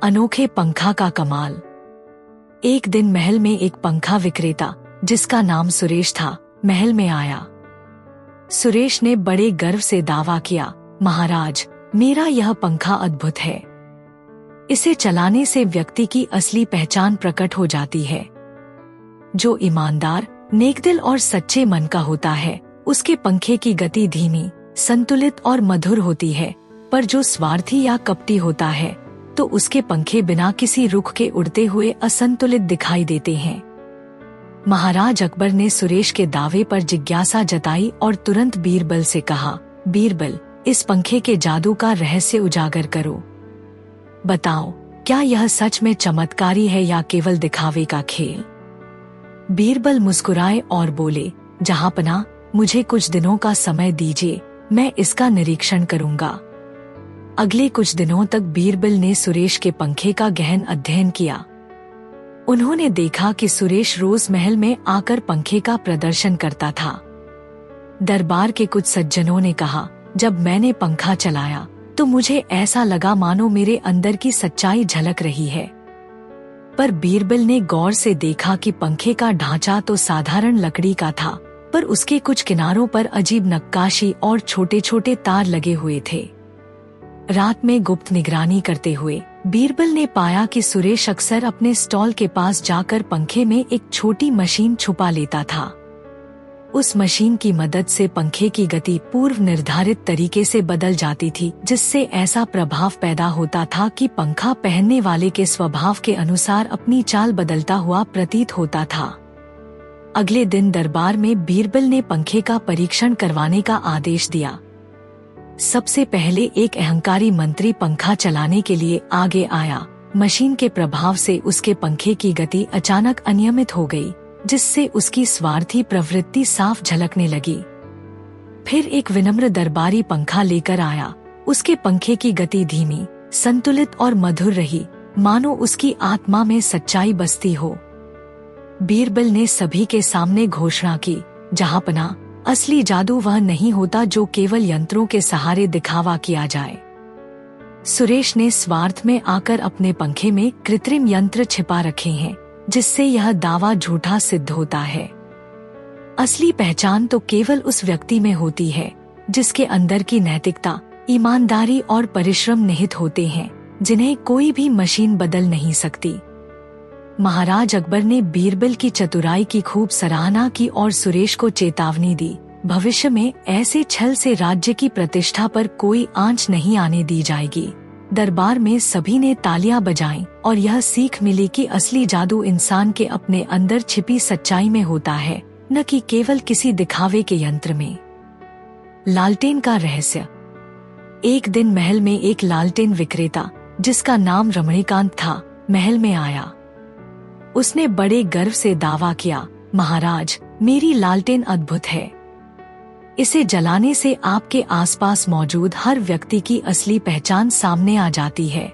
अनोखे पंखा का कमाल। एक दिन महल में एक पंखा विक्रेता जिसका नाम सुरेश था, महल में आया। सुरेश ने बड़े गर्व से दावा किया, महाराज, मेरा यह पंखा अद्भुत है। इसे चलाने से व्यक्ति की असली पहचान प्रकट हो जाती है। जो ईमानदार, नेकदिल और सच्चे मन का होता है, उसके पंखे की गति धीमी, संतुलित और मधुर होती है। पर जो स्वार्थी या कपटी होता है, तो उसके पंखे बिना किसी रुख के उड़ते हुए असंतुलित दिखाई देते हैं। महाराज अकबर ने सुरेश के दावे पर जिज्ञासा जताई और तुरंत बीरबल से कहा, बीरबल, इस पंखे के जादू का रहस्य उजागर करो। बताओ, क्या यह सच में चमत्कारी है या केवल दिखावे का खेल? बीरबल मुस्कुराए और बोले, जहांपनाह, मुझे कुछ दिनों का समय दीजिए, मैं इसका निरीक्षण करूंगा। अगले कुछ दिनों तक बीरबल ने सुरेश के पंखे का गहन अध्ययन किया। उन्होंने देखा कि सुरेश रोज महल में आकर पंखे का प्रदर्शन करता था। दरबार के कुछ सज्जनों ने कहा, जब मैंने पंखा चलाया तो मुझे ऐसा लगा मानो मेरे अंदर की सच्चाई झलक रही है। पर बीरबल ने गौर से देखा कि पंखे का ढांचा तो साधारण लकड़ी का था, पर उसके कुछ किनारों पर अजीब नक्काशी और छोटे छोटे तार लगे हुए थे। रात में गुप्त निगरानी करते हुए बीरबल ने पाया कि सुरेश अक्सर अपने स्टॉल के पास जाकर पंखे में एक छोटी मशीन छुपा लेता था। उस मशीन की मदद से पंखे की गति पूर्व निर्धारित तरीके से बदल जाती थी, जिससे ऐसा प्रभाव पैदा होता था कि पंखा पहनने वाले के स्वभाव के अनुसार अपनी चाल बदलता हुआ प्रतीत होता था। अगले दिन दरबार में बीरबल ने पंखे का परीक्षण करवाने का आदेश दिया। सबसे पहले एक अहंकारी मंत्री पंखा चलाने के लिए आगे आया। मशीन के प्रभाव से उसके पंखे की गति अचानक अनियमित हो गई, जिससे उसकी स्वार्थी प्रवृत्ति साफ झलकने लगी। फिर एक विनम्र दरबारी पंखा लेकर आया। उसके पंखे की गति धीमी, संतुलित और मधुर रही, मानो उसकी आत्मा में सच्चाई बसती हो। बीरबल ने सभी के सामने घोषणा की, जहांपनाह, असली जादू वह नहीं होता जो केवल यंत्रों के सहारे दिखावा किया जाए। सुरेश ने स्वार्थ में आकर अपने पंखे में कृत्रिम यंत्र छिपा रखे हैं, जिससे यह दावा झूठा सिद्ध होता है। असली पहचान तो केवल उस व्यक्ति में होती है जिसके अंदर की नैतिकता, ईमानदारी और परिश्रम निहित होते हैं, जिन्हें कोई भी मशीन बदल नहीं सकती। महाराज अकबर ने बीरबल की चतुराई की खूब सराहना की और सुरेश को चेतावनी दी, भविष्य में ऐसे छल से राज्य की प्रतिष्ठा पर कोई आंच नहीं आने दी जाएगी। दरबार में सभी ने तालियां बजाईं और यह सीख मिली कि असली जादू इंसान के अपने अंदर छिपी सच्चाई में होता है, न कि केवल किसी दिखावे के यंत्र में। लालटेन का रहस्य। एक दिन महल में एक लालटेन विक्रेता जिसका नाम रमणीकांत था, महल में आया। उसने बड़े गर्व से दावा किया, महाराज, मेरी लालटेन अद्भुत है। इसे जलाने से आपके आसपास मौजूद हर व्यक्ति की असली पहचान सामने आ जाती है।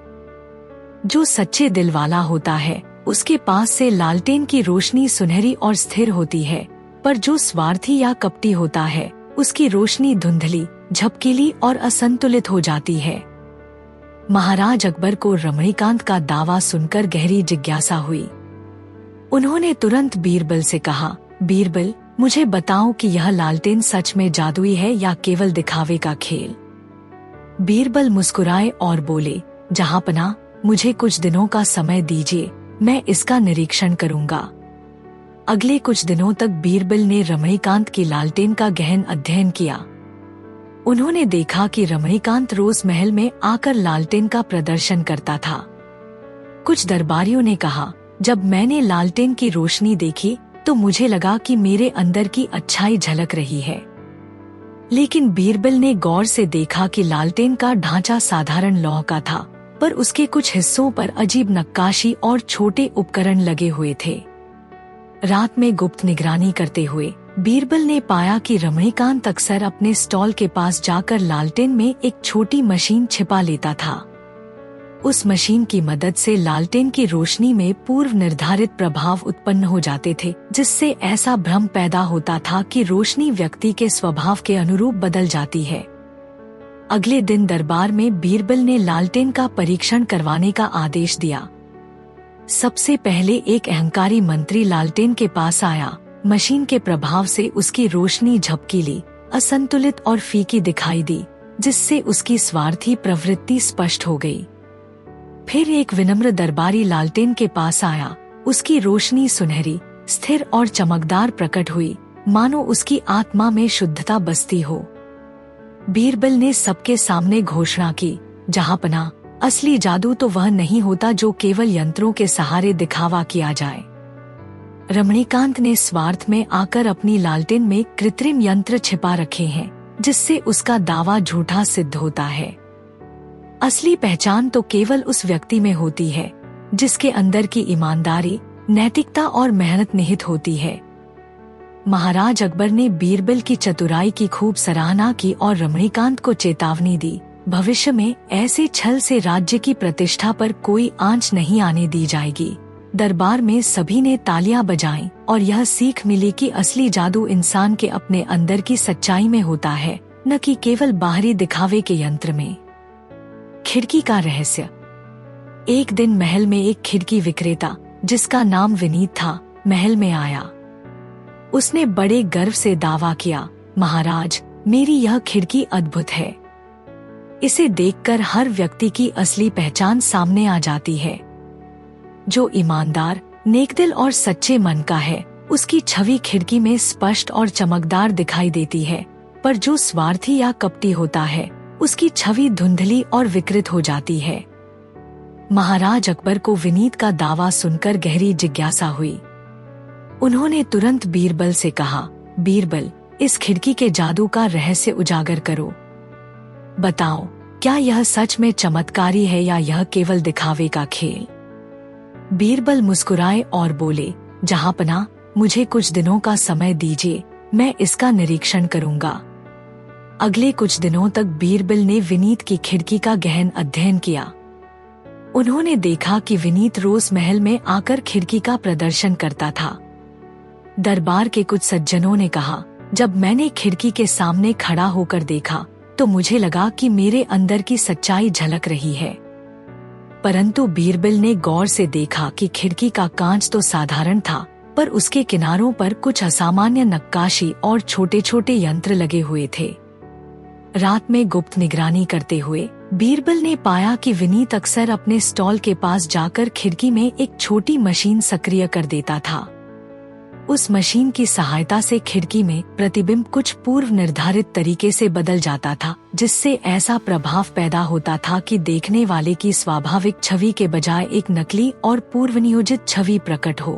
जो सच्चे दिल वाला होता है, उसके पास से लालटेन की रोशनी सुनहरी और स्थिर होती है, पर जो स्वार्थी या कपटी होता है, उसकी रोशनी धुंधली, झपकीली और असंतुलित हो जाती है। महाराज अकबर को रमणीकांत का दावा सुनकर गहरी जिज्ञासा हुई। उन्होंने तुरंत बीरबल से कहा, बीरबल, मुझे बताओ कि यह लालटेन सच में जादुई है या केवल दिखावे का खेल? बीरबल मुस्कुराए और बोले, जहांपनाह, मुझे कुछ दिनों का समय दीजिए, मैं इसका निरीक्षण करूंगा। अगले कुछ दिनों तक बीरबल ने रमणीकांत की लालटेन का गहन अध्ययन किया। उन्होंने देखा कि रमणीकांत रोज महल में आकर लालटेन का प्रदर्शन करता था। कुछ दरबारियों ने कहा, जब मैंने लालटेन की रोशनी देखी तो मुझे लगा कि मेरे अंदर की अच्छाई झलक रही है। लेकिन बीरबल ने गौर से देखा कि लालटेन का ढांचा साधारण लौह का था, पर उसके कुछ हिस्सों पर अजीब नक्काशी और छोटे उपकरण लगे हुए थे। रात में गुप्त निगरानी करते हुए बीरबल ने पाया कि रमणीकांत अक्सर अपने स्टॉल के पास जाकर लालटेन में एक छोटी मशीन छिपा लेता था। उस मशीन की मदद से लालटेन की रोशनी में पूर्व निर्धारित प्रभाव उत्पन्न हो जाते थे, जिससे ऐसा भ्रम पैदा होता था कि रोशनी व्यक्ति के स्वभाव के अनुरूप बदल जाती है। अगले दिन दरबार में बीरबल ने लालटेन का परीक्षण करवाने का आदेश दिया। सबसे पहले एक अहंकारी मंत्री लालटेन के पास आया। मशीन के प्रभाव से उसकी रोशनी झपकीली, असंतुलित और फीकी दिखाई दी, जिससे उसकी स्वार्थी प्रवृत्ति स्पष्ट हो गई। फिर एक विनम्र दरबारी लालटेन के पास आया। उसकी रोशनी सुनहरी, स्थिर और चमकदार प्रकट हुई, मानो उसकी आत्मा में शुद्धता बसती हो। बीरबल ने सबके सामने घोषणा की, जहांपना, असली जादू तो वह नहीं होता जो केवल यंत्रों के सहारे दिखावा किया जाए। रमणीकांत ने स्वार्थ में आकर अपनी लालटेन में कृत्रिम यंत्र छिपा रखे हैं, जिससे उसका दावा झूठा सिद्ध होता है। असली पहचान तो केवल उस व्यक्ति में होती है जिसके अंदर की ईमानदारी, नैतिकता और मेहनत निहित होती है। महाराज अकबर ने बीरबल की चतुराई की खूब सराहना की और रमणीकांत को चेतावनी दी, भविष्य में ऐसे छल से राज्य की प्रतिष्ठा पर कोई आंच नहीं आने दी जाएगी। दरबार में सभी ने तालियां बजाईं और यह सीख मिली कि असली जादू इंसान के अपने अंदर की सच्चाई में होता है, न कि केवल बाहरी दिखावे के यंत्र में। खिड़की का रहस्य। एक दिन महल में एक खिड़की विक्रेता, जिसका नाम विनीत था, महल में आया। उसने बड़े गर्व से दावा किया, महाराज, मेरी यह खिड़की अद्भुत है। इसे देखकर हर व्यक्ति की असली पहचान सामने आ जाती है। जो ईमानदार, नेकदिल और सच्चे मन का है, उसकी छवि खिड़की में स्पष्ट और चमकदार दिखाई देती है, पर जो स्वार्थी या कपटी होता है, उसकी छवि धुंधली और विकृत हो जाती है। महाराज अकबर को विनीत का दावा सुनकर गहरी जिज्ञासा हुई। उन्होंने तुरंत बीरबल से कहा, बीरबल, इस खिड़की के जादू का रहस्य उजागर करो। बताओ, क्या यह सच में चमत्कारी है या यह केवल दिखावे का खेल? बीरबल मुस्कुराए और बोले, जहांपना, मुझे कुछ दिनों का समय दीजिए, मैं इसका निरीक्षण करूंगा। अगले कुछ दिनों तक बीरबल ने विनीत की खिड़की का गहन अध्ययन किया। उन्होंने देखा कि विनीत रोज महल में आकर खिड़की का प्रदर्शन करता था। दरबार के कुछ सज्जनों ने कहा, जब मैंने खिड़की के सामने खड़ा होकर देखा तो मुझे लगा कि मेरे अंदर की सच्चाई झलक रही है। परंतु बीरबल ने गौर से देखा कि खिड़की का कांच तो साधारण था, पर उसके किनारों पर कुछ असामान्य नक्काशी और छोटे छोटे यंत्र लगे हुए थे। रात में गुप्त निगरानी करते हुए बीरबल ने पाया कि विनीत अक्सर अपने स्टॉल के पास जाकर खिड़की में एक छोटी मशीन सक्रिय कर देता था। उस मशीन की सहायता से खिड़की में प्रतिबिंब कुछ पूर्व निर्धारित तरीके से बदल जाता था, जिससे ऐसा प्रभाव पैदा होता था कि देखने वाले की स्वाभाविक छवि के बजाय एक नकली और पूर्व नियोजित छवि प्रकट हो।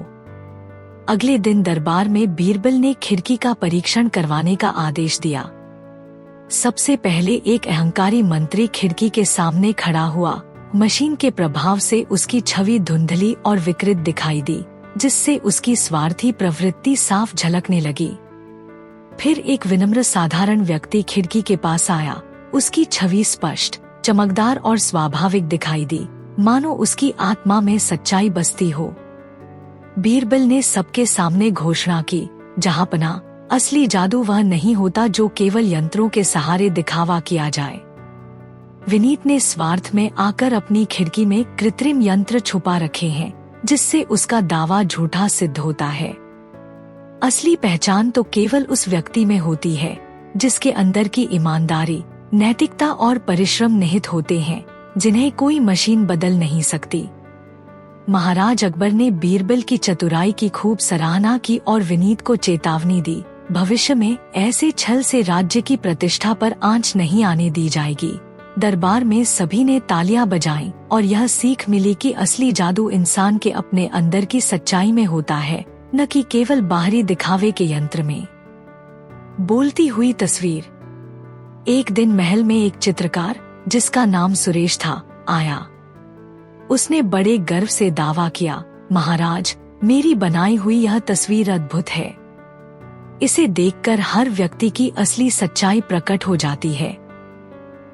अगले दिन दरबार में बीरबल ने खिड़की का परीक्षण करवाने का आदेश दिया। सबसे पहले एक अहंकारी मंत्री खिड़की के सामने खड़ा हुआ। मशीन के प्रभाव से उसकी छवि धुंधली और विकृत दिखाई दी, जिससे उसकी स्वार्थी प्रवृत्ति साफ झलकने लगी। फिर एक विनम्र साधारण व्यक्ति खिड़की के पास आया। उसकी छवि स्पष्ट, चमकदार और स्वाभाविक दिखाई दी, मानो उसकी आत्मा में सच्चाई बसती हो। बीरबल ने सबके सामने घोषणा की, जहांपना, असली जादू वह नहीं होता जो केवल यंत्रों के सहारे दिखावा किया जाए। विनीत ने स्वार्थ में आकर अपनी खिड़की में कृत्रिम यंत्र छुपा रखे हैं, जिससे उसका दावा झूठा सिद्ध होता है। असली पहचान तो केवल उस व्यक्ति में होती है जिसके अंदर की ईमानदारी, नैतिकता और परिश्रम निहित होते हैं, जिन्हें कोई मशीन बदल नहीं सकती। महाराज अकबर ने बीरबल की चतुराई की खूब सराहना की और विनीत को चेतावनी दी, भविष्य में ऐसे छल से राज्य की प्रतिष्ठा पर आंच नहीं आने दी जाएगी। दरबार में सभी ने तालियां बजाईं और यह सीख मिली कि असली जादू इंसान के अपने अंदर की सच्चाई में होता है, न कि केवल बाहरी दिखावे के यंत्र में। बोलती हुई तस्वीर। एक दिन महल में एक चित्रकार, जिसका नाम सुरेश था, आया। उसने बड़े गर्व से दावा किया, महाराज, मेरी बनाई हुई यह तस्वीर अद्भुत है। इसे देखकर हर व्यक्ति की असली सच्चाई प्रकट हो जाती है।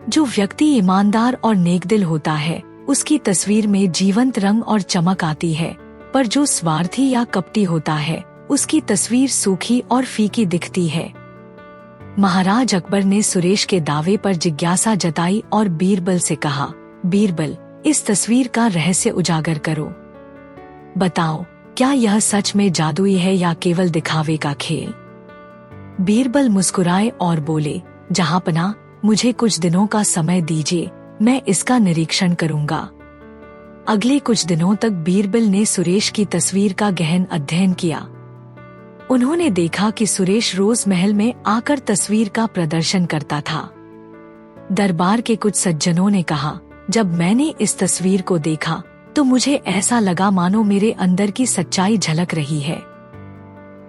जो व्यक्ति ईमानदार और नेकदिल होता है, उसकी तस्वीर में जीवंत रंग और चमक आती है, पर जो स्वार्थी या कपटी होता है, उसकी तस्वीर सूखी और फीकी दिखती है। महाराज अकबर ने सुरेश के दावे पर जिज्ञासा जताई और बीरबल से कहा, बीरबल, इस तस्वीर का रहस्य उजागर करो। बताओ, क्या यह सच में जादुई है या केवल दिखावे का खेल? बीरबल मुस्कुराए और बोले, जहांपना, मुझे कुछ दिनों का समय दीजिए, मैं इसका निरीक्षण करूंगा। अगले कुछ दिनों तक बीरबल ने सुरेश की तस्वीर का गहन अध्ययन किया। उन्होंने देखा कि सुरेश रोज महल में आकर तस्वीर का प्रदर्शन करता था। दरबार के कुछ सज्जनों ने कहा, जब मैंने इस तस्वीर को देखा तो मुझे ऐसा लगा मानो मेरे अंदर की सच्चाई झलक रही है।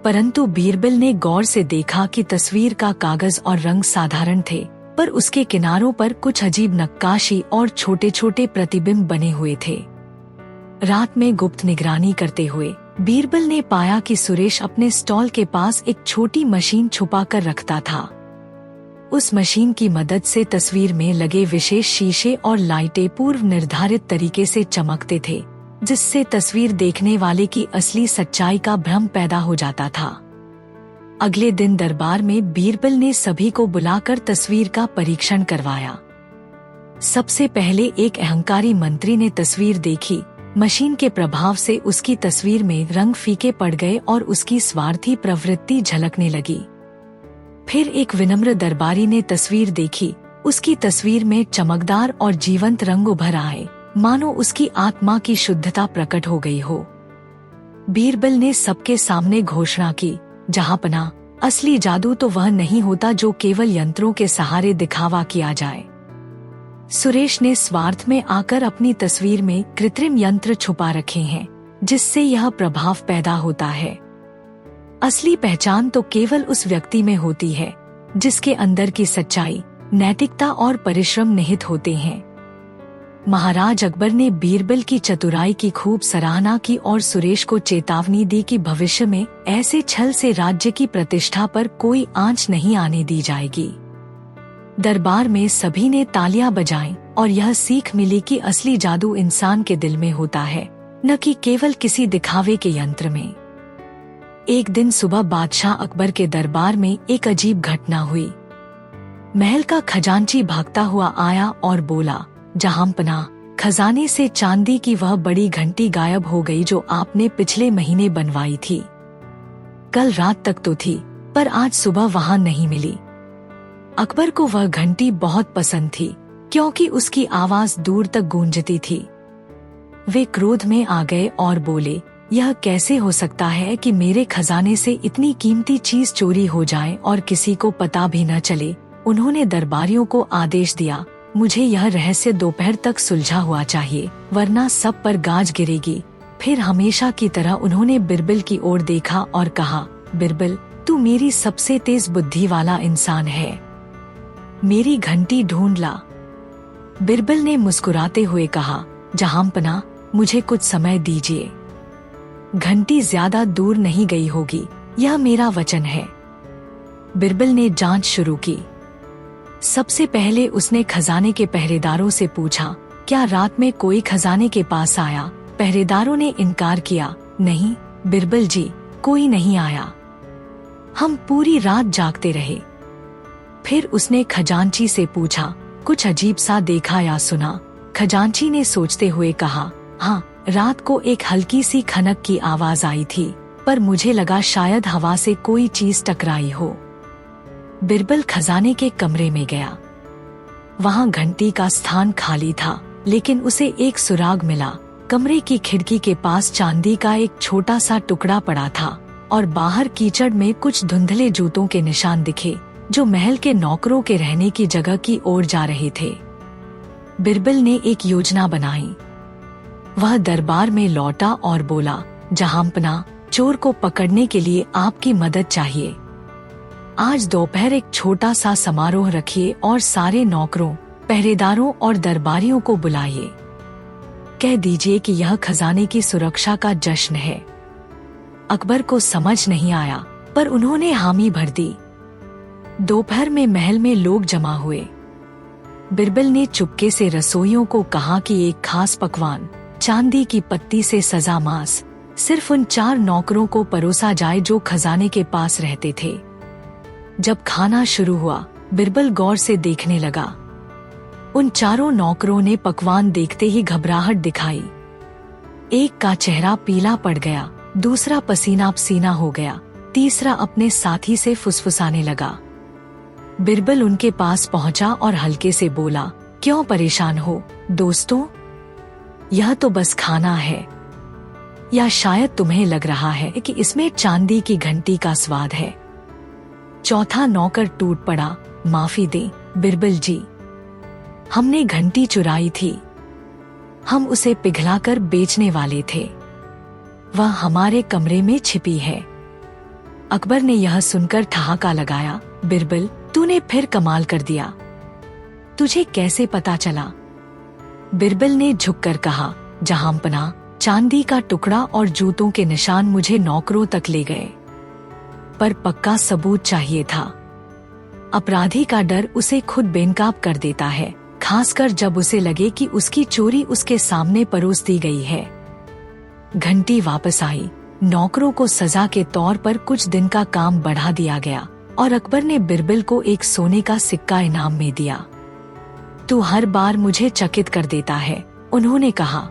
परंतु बीरबल ने गौर से देखा कि तस्वीर का कागज और रंग साधारण थे, पर उसके किनारों पर कुछ अजीब नक्काशी और छोटे छोटे प्रतिबिंब बने हुए थे। रात में गुप्त निगरानी करते हुए बीरबल ने पाया कि सुरेश अपने स्टॉल के पास एक छोटी मशीन छुपा कर रखता था। उस मशीन की मदद से तस्वीर में लगे विशेष शीशे और लाइटें पूर्व निर्धारित तरीके से चमकते थे, जिससे तस्वीर देखने वाले की असली सच्चाई का भ्रम पैदा हो जाता था। अगले दिन दरबार में बीरबल ने सभी को बुलाकर तस्वीर का परीक्षण करवाया। सबसे पहले एक अहंकारी मंत्री ने तस्वीर देखी। मशीन के प्रभाव से उसकी तस्वीर में रंग फीके पड़ गए और उसकी स्वार्थी प्रवृत्ति झलकने लगी। फिर एक विनम्र दरबारी ने तस्वीर देखी। उसकी तस्वीर में चमकदार और जीवंत रंग उभर आए, मानो उसकी आत्मा की शुद्धता प्रकट हो गई हो। बीरबल ने सबके सामने घोषणा की, जहांपना, असली जादू तो वह नहीं होता जो केवल यंत्रों के सहारे दिखावा किया जाए। सुरेश ने स्वार्थ में आकर अपनी तस्वीर में कृत्रिम यंत्र छुपा रखे हैं, जिससे यह प्रभाव पैदा होता है। असली पहचान तो केवल उस व्यक्ति में होती है जिसके अंदर की सच्चाई, नैतिकता और परिश्रम निहित होते हैं। महाराज अकबर ने बीरबल की चतुराई की खूब सराहना की और सुरेश को चेतावनी दी कि भविष्य में ऐसे छल से राज्य की प्रतिष्ठा पर कोई आंच नहीं आने दी जाएगी। दरबार में सभी ने तालियां बजाईं और यह सीख मिली कि असली जादू इंसान के दिल में होता है, न कि केवल किसी दिखावे के यंत्र में। एक दिन सुबह बादशाह अकबर के दरबार में एक अजीब घटना हुई। महल का खजांची भागता हुआ आया और बोला, जहांपना, खजाने से चांदी की वह बड़ी घंटी गायब हो गई जो आपने पिछले महीने बनवाई थी। कल रात तक तो थी, पर आज सुबह वहां नहीं मिली। अकबर को वह घंटी बहुत पसंद थी, क्योंकि उसकी आवाज दूर तक गूंजती थी। वे क्रोध में आ गए और बोले, यह कैसे हो सकता है कि मेरे खजाने से इतनी कीमती चीज चोरी हो जाए और किसी को पता भी न चले। उन्होंने दरबारियों को आदेश दिया, मुझे यह रहस्य दोपहर तक सुलझा हुआ चाहिए, वरना सब पर गाज गिरेगी। फिर हमेशा की तरह उन्होंने बीरबल की ओर देखा और कहा, बीरबल, तू मेरी सबसे तेज बुद्धि वाला इंसान है, मेरी घंटी ढूंढ ला। बीरबल ने मुस्कुराते हुए कहा, जहांपना, मुझे कुछ समय दीजिए। घंटी ज्यादा दूर नहीं गई होगी, यह मेरा वचन है। बीरबल ने जांच शुरू की। सबसे पहले उसने खजाने के पहरेदारों से पूछा, क्या रात में कोई खजाने के पास आया? पहरेदारों ने इनकार किया, नहीं बीरबल जी, कोई नहीं आया। हम पूरी रात जागते रहे। फिर उसने खजांची से पूछा, कुछ अजीब सा देखा या सुना? खजांची ने सोचते हुए कहा, हाँ, रात को एक हल्की सी खनक की आवाज आई थी, पर मुझे लगा शायद हवा से कोई चीज टकराई हो। बीरबल खजाने के कमरे में गया। वहां घंटी का स्थान खाली था, लेकिन उसे एक सुराग मिला। कमरे की खिड़की के पास चांदी का एक छोटा सा टुकड़ा पड़ा था और बाहर कीचड़ में कुछ धुंधले जूतों के निशान दिखे, जो महल के नौकरों के रहने की जगह की ओर जा रहे थे। बीरबल ने एक योजना बनाई। वह दरबार में लौटा और बोला, जहांपना, चोर को पकड़ने के लिए आपकी मदद चाहिए। आज दोपहर एक छोटा सा समारोह रखिए और सारे नौकरों, पहरेदारों और दरबारियों को बुलाइए। कह दीजिए कि यह खजाने की सुरक्षा का जश्न है। अकबर को समझ नहीं आया, पर उन्होंने हामी भर दी। दोपहर में महल में लोग जमा हुए। बीरबल ने चुपके से रसोइयों को कहा कि एक खास पकवान, चांदी की पत्ती से सजा मांस, सिर्फ उन 4 नौकरों को परोसा जाए जो खजाने के पास रहते थे। जब खाना शुरू हुआ, बिरबल गौर से देखने लगा। उन चारों नौकरों ने पकवान देखते ही घबराहट दिखाई। एक का चेहरा पीला पड़ गया, दूसरा पसीना पसीना हो गया, तीसरा अपने साथी से फुसफुसाने लगा। बिरबल उनके पास पहुंचा और हल्के से बोला, क्यों परेशान हो दोस्तों? यह तो बस खाना है। या शायद तुम्हें लग रहा है कि इसमें चांदी की घंटी का स्वाद है। चौथा नौकर टूट पड़ा, माफी दें बिरबल जी, हमने घंटी चुराई थी। हम उसे पिघलाकर बेचने वाले थे। वह हमारे कमरे में छिपी है। अकबर ने यह सुनकर ठहाका लगाया, बिरबल तूने फिर कमाल कर दिया। तुझे कैसे पता चला? बिरबल ने झुककर कहा, जहांपना, चांदी का टुकड़ा और जूतों के निशान मुझे नौकरों तक ले गए, पर पक्का सबूत चाहिए था। अपराधी का डर उसे खुद बेनकाब कर देता है, खासकर जब उसे लगे कि उसकी चोरी उसके सामने परोस दी गई है। घंटी वापस आई। नौकरों को सजा के तौर पर कुछ दिन का काम बढ़ा दिया गया और अकबर ने बिरबल को एक सोने का सिक्का इनाम में दिया। तू हर बार मुझे चकित कर देता है, उन्होंने कहा।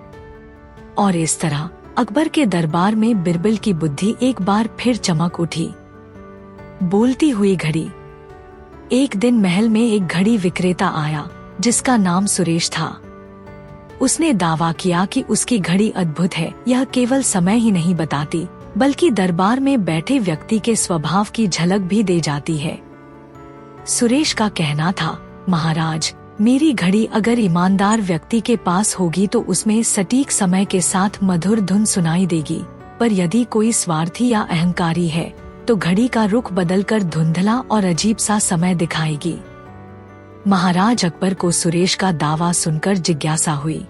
और इस तरह अकबर के दरबार में बिरबल की बुद्धि एक बार फिर चमक उठी। बोलती हुई घड़ी। एक दिन महल में एक घड़ी विक्रेता आया जिसका नाम सुरेश था। उसने दावा किया कि उसकी घड़ी अद्भुत है। यह केवल समय ही नहीं बताती, बल्कि दरबार में बैठे व्यक्ति के स्वभाव की झलक भी दे जाती है। सुरेश का कहना था, महाराज, मेरी घड़ी अगर ईमानदार व्यक्ति के पास होगी तो उसमें सटीक समय के साथ मधुर धुन सुनाई देगी, पर यदि कोई स्वार्थी या अहंकारी है तो घड़ी का रुख बदलकर धुंधला और अजीब सा समय दिखाएगी। महाराज अकबर को सुरेश का दावा सुनकर जिज्ञासा हुई।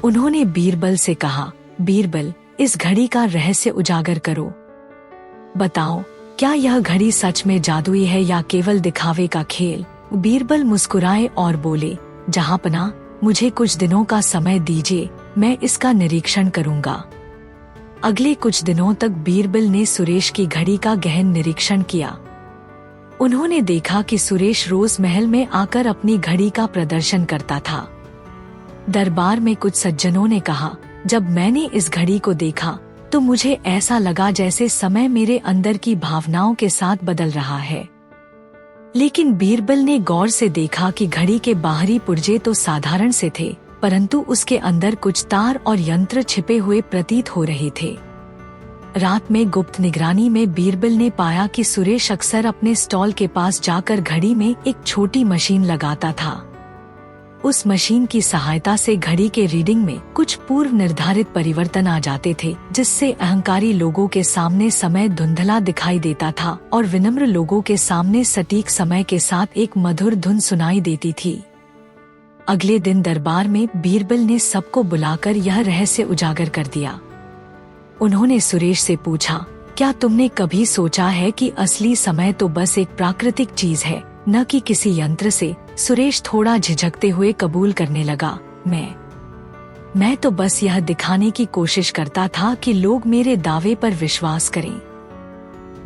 उन्होंने बीरबल से कहा, बीरबल, इस घड़ी का रहस्य उजागर करो। बताओ, क्या यह घड़ी सच में जादुई है या केवल दिखावे का खेल? बीरबल मुस्कुराए और बोले, जहांपना, मुझे कुछ दिनों का समय दीजिए, मैं इसका निरीक्षण करूंगा। अगले कुछ दिनों तक बीरबल ने सुरेश की घड़ी का गहन निरीक्षण किया। उन्होंने देखा कि सुरेश रोज महल में आकर अपनी घड़ी का प्रदर्शन करता था। दरबार में कुछ सज्जनों ने कहा, जब मैंने इस घड़ी को देखा तो मुझे ऐसा लगा जैसे समय मेरे अंदर की भावनाओं के साथ बदल रहा है। लेकिन बीरबल ने गौर से देखा कि घड़ी के बाहरी पुर्जे तो साधारण से थे, परंतु उसके अंदर कुछ तार और यंत्र छिपे हुए प्रतीत हो रहे थे। रात में गुप्त निगरानी में बीरबल ने पाया कि सुरेश अक्सर अपने स्टॉल के पास जाकर घड़ी में एक छोटी मशीन लगाता था। उस मशीन की सहायता से घड़ी के रीडिंग में कुछ पूर्व निर्धारित परिवर्तन आ जाते थे, जिससे अहंकारी लोगों के सामने समय धुंधला दिखाई देता था और विनम्र लोगों के सामने सटीक समय के साथ एक मधुर धुन सुनाई देती थी। अगले दिन दरबार में बीरबल ने सबको बुलाकर यह रहस्य उजागर कर दिया। उन्होंने सुरेश से पूछा, क्या तुमने कभी सोचा है कि असली समय तो बस एक प्राकृतिक चीज है, न कि किसी यंत्र से? सुरेश थोड़ा झिझकते हुए कबूल करने लगा, मैं तो बस यह दिखाने की कोशिश करता था कि लोग मेरे दावे पर विश्वास करें।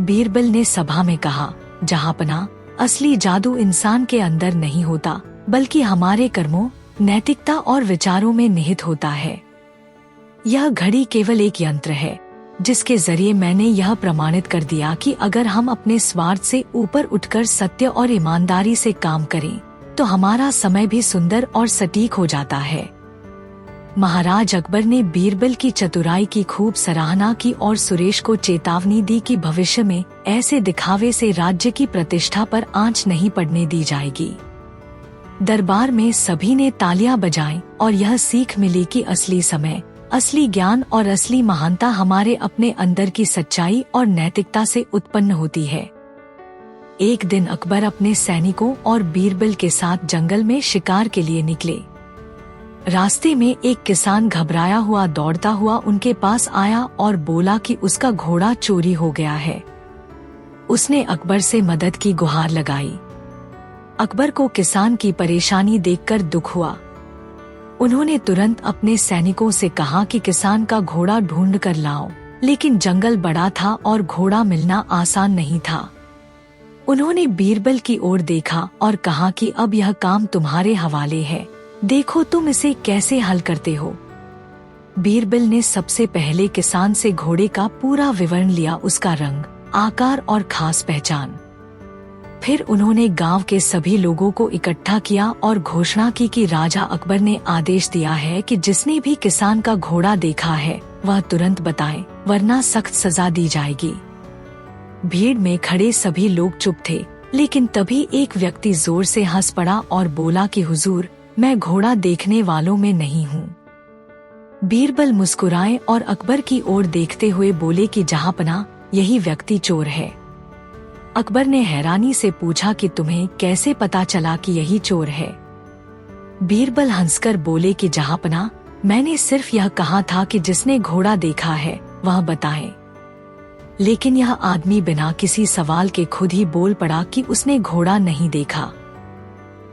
बीरबल ने सभा में कहा, जहांपना, असली जादू इंसान के अंदर नहीं होता, बल्कि हमारे कर्मों, नैतिकता और विचारों में निहित होता है। यह घड़ी केवल एक यंत्र है जिसके जरिए मैंने यह प्रमाणित कर दिया कि अगर हम अपने स्वार्थ से ऊपर उठकर सत्य और ईमानदारी से काम करें तो हमारा समय भी सुंदर और सटीक हो जाता है। महाराज अकबर ने बीरबल की चतुराई की खूब सराहना की और सुरेश को चेतावनी दी कि भविष्य में ऐसे दिखावे से राज्य की प्रतिष्ठा पर आंच नहीं पड़ने दी जाएगी। दरबार में सभी ने तालियां बजाईं और यह सीख मिली कि असली समय, असली ज्ञान और असली महानता हमारे अपने अंदर की सच्चाई और नैतिकता से उत्पन्न होती है। एक दिन अकबर अपने सैनिकों और बीरबल के साथ जंगल में शिकार के लिए निकले। रास्ते में एक किसान घबराया हुआ दौड़ता हुआ उनके पास आया और बोला कि उसका घोड़ा चोरी हो गया है। उसने अकबर से मदद की गुहार लगाई। अकबर को किसान की परेशानी देखकर दुख हुआ। उन्होंने तुरंत अपने सैनिकों से कहा कि किसान का घोड़ा ढूंढ कर लाओ, लेकिन जंगल बड़ा था और घोड़ा मिलना आसान नहीं था। उन्होंने बीरबल की ओर देखा और कहा कि अब यह काम तुम्हारे हवाले है, देखो तुम इसे कैसे हल करते हो। बीरबल ने सबसे पहले किसान से घोड़े का पूरा विवरण लिया, उसका रंग, आकार और खास पहचान। फिर उन्होंने गांव के सभी लोगों को इकट्ठा किया और घोषणा की कि राजा अकबर ने आदेश दिया है कि जिसने भी किसान का घोड़ा देखा है वह तुरंत बताए, वरना सख्त सजा दी जाएगी। भीड़ में खड़े सभी लोग चुप थे, लेकिन तभी एक व्यक्ति जोर से हंस पड़ा और बोला कि हुजूर, मैं घोड़ा देखने वालों में नहीं हूँ। बीरबल मुस्कुराए और अकबर की ओर देखते हुए बोले कि जहांपना, यही व्यक्ति चोर है। अकबर ने हैरानी से पूछा कि तुम्हें कैसे पता चला कि यही चोर है। बीरबल हंसकर बोले कि जहांपना, मैंने सिर्फ यह कहा था कि जिसने घोड़ा देखा है वह बताए। लेकिन यह आदमी बिना किसी सवाल के खुद ही बोल पड़ा कि उसने घोड़ा नहीं देखा।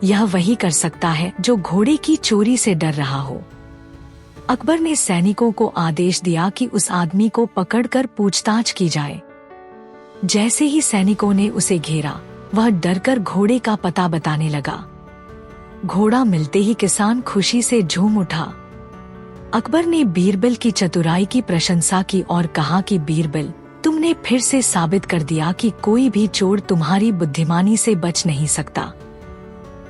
यह वही कर सकता है जो घोड़े की चोरी से डर रहा हो। अकबर ने सैनिकों को आदेश दिया कि उस आदमी को पकड़कर पूछताछ की जाए। जैसे ही सैनिकों ने उसे घेरा, वह डरकर घोड़े का पता बताने लगा। घोड़ा मिलते ही किसान खुशी से झूम उठा। अकबर ने बीरबल की चतुराई की प्रशंसा की और कहा कि बीरबल, तुमने फिर से साबित कर दिया कि कोई भी चोर तुम्हारी बुद्धिमानी से बच नहीं सकता।